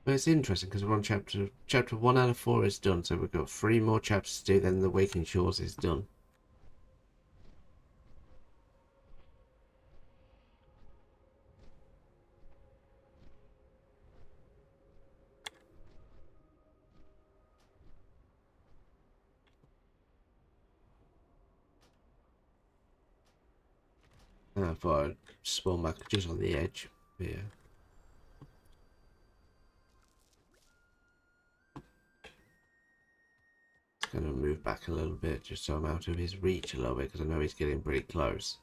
But it's interesting because we're on chapter 1 out of 4 is done, so we've got 3 more chapters to do, then the Waking Shores is done. I thought I'd spawn back just on the edge. But yeah. Going to move back a little bit just so I'm out of his reach a little bit because I know he's getting pretty close.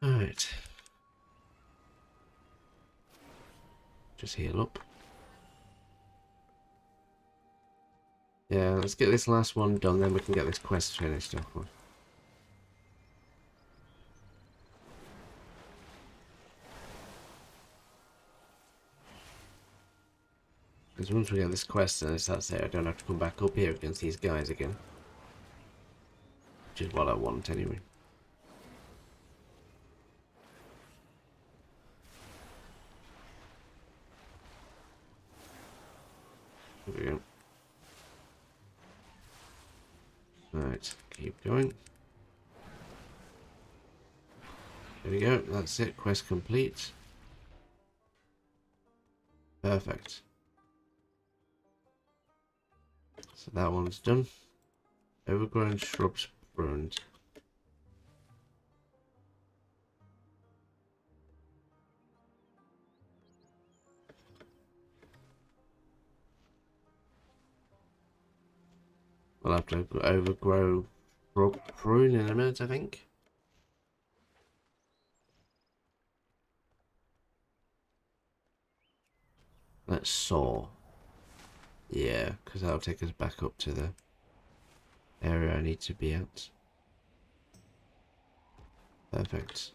Alright. Just heal up. Yeah, let's get this last one done, then we can get this quest finished off with. Because once we get this quest and that's it, I don't have to come back up here against these guys again. Which is what I want anyway. There we go. Right, keep going. There we go, that's it, quest complete. Perfect. So that one's done. Overgrown shrubs burned. We'll have to overgrow prune in a minute, I think. Let's saw. Yeah, because that'll take us back up to the area I need to be at. Perfect.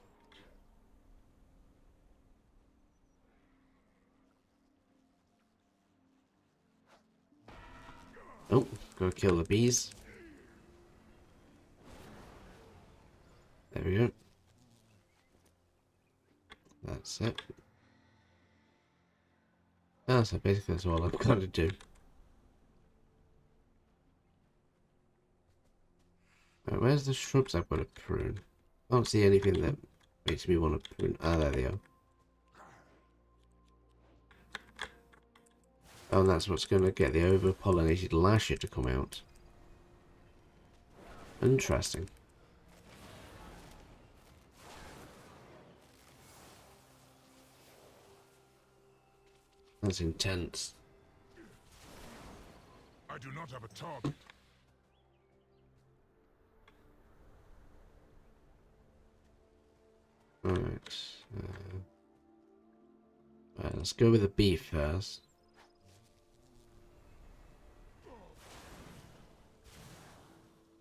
Oh, go kill the bees. There we go. That's it. Ah, so basically that's all I've got to do. Right, where's the shrubs I've got to prune? I don't see anything that makes me want to prune. Ah, there they are. Oh, and that's what's going to get the over-pollinated lasher to come out. Interesting. That's intense. I do not have a target. Alright. Right, let's go with the bee first.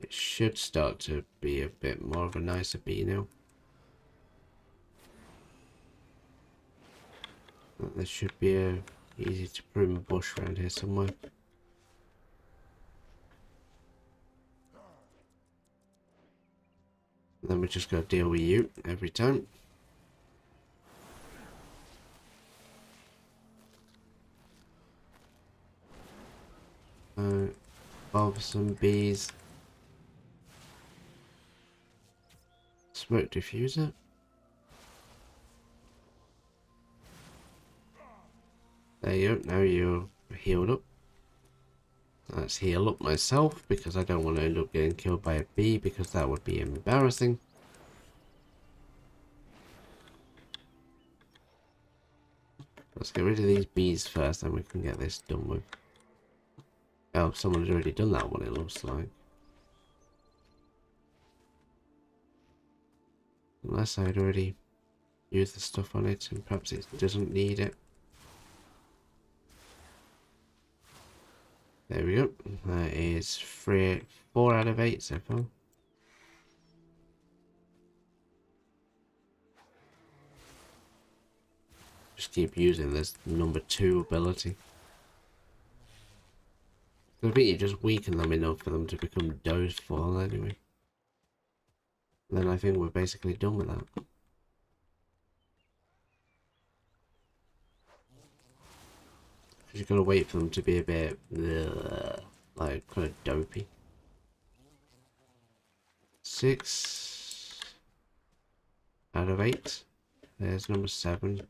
It should start to be a bit more of a nicer bee now. There should be a easy to prune bush around here somewhere. And then we just gotta deal with you every time. Some bees. Smoke diffuser. There you go, now you're healed up. Let's heal up myself because I don't want to end up getting killed by a bee because that would be embarrassing. Let's get rid of these bees first, then we can get this done with. Oh, someone's already done that one, it looks like. Unless I'd already used the stuff on it and perhaps it doesn't need it. There we go. That is 4 out of 8 so far. Just keep using this number 2 ability. I think you just weaken them enough for them to become dozeful anyway. And then I think we're basically done with that. You've got to wait for them to be a bit, like, kind of dopey. 6 out of 8. There's number 7.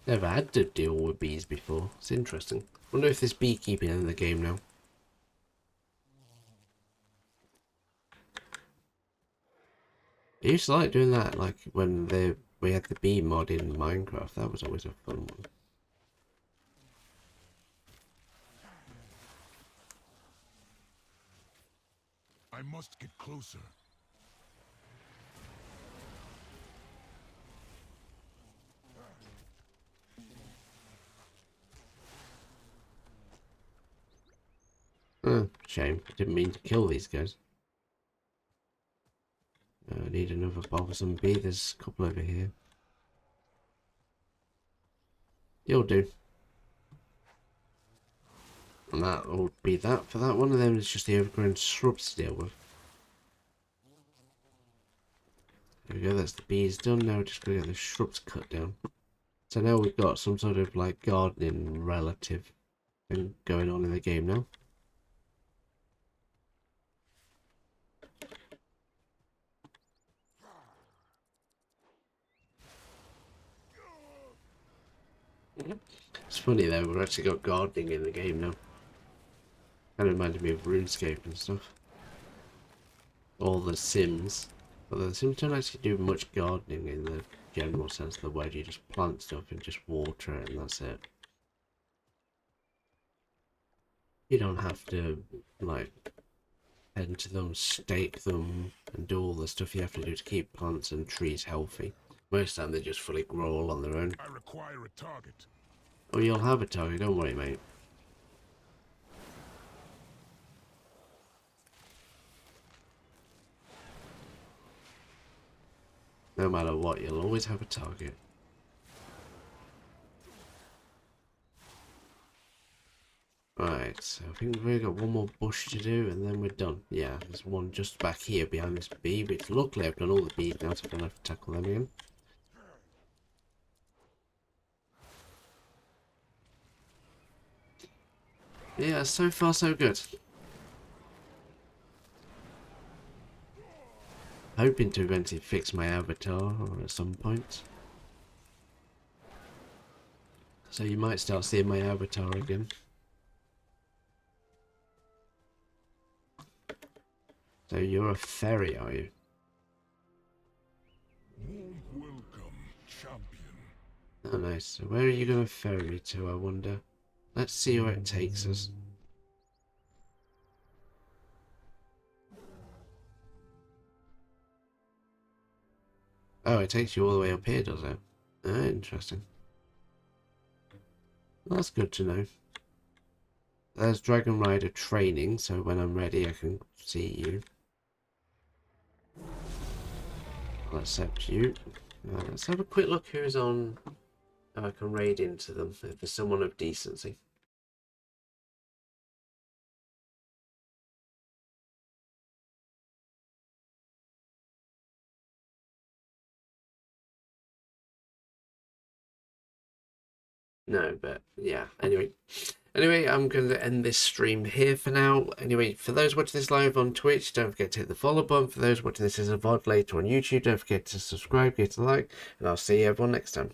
Never had to deal with bees before. It's interesting. Wonder if there's beekeeping in the game now. I used to like doing that, like when we had the bee mod in Minecraft. That was always a fun one. I must get closer. Oh, shame. I didn't mean to kill these guys. I need another bothersome bee. There's a couple over here. You'll do. And that will be that for that one, and then it's just the overgrown shrubs to deal with. There we go, that's the bees done. Now we're just going to get the shrubs cut down. So now we've got some sort of like gardening relative thing going on in the game now. It's funny though, we've actually got gardening in the game now. Kind of reminded me of RuneScape and stuff. All the Sims. Although the Sims don't actually do much gardening in the general sense of the word. You just plant stuff and just water it and that's it. You don't have to, like, tend to them, stake them, and do all the stuff you have to do to keep plants and trees healthy. Most of the time they just fully grow all on their own. I require a target. Oh, you'll have a target, don't worry, mate. No matter what, you'll always have a target. Right, so I think we've only got one more bush to do and then we're done. Yeah, there's one just back here behind this bee, which luckily I've done all the bees now, so I don't have to tackle them again. Yeah, so far so good. Hoping to eventually fix my avatar at some point. So you might start seeing my avatar again. So you're a fairy, are you? Welcome, champion. Oh nice. So where are you going to ferry me to, I wonder? Let's see where it takes us. Oh, it takes you all the way up here, does it? Oh, interesting. Well, that's good to know. There's Dragon Rider training, so when I'm ready I can see you. I'll accept you. Let's have a quick look who's on. If I can raid into them, if there's someone of decency. No, but yeah, anyway, I'm going to end this stream here for now. Anyway, for those watching this live on Twitch, don't forget to hit the follow button. For those watching this as a VOD later on YouTube, don't forget to subscribe, get a like, and I'll see everyone next time.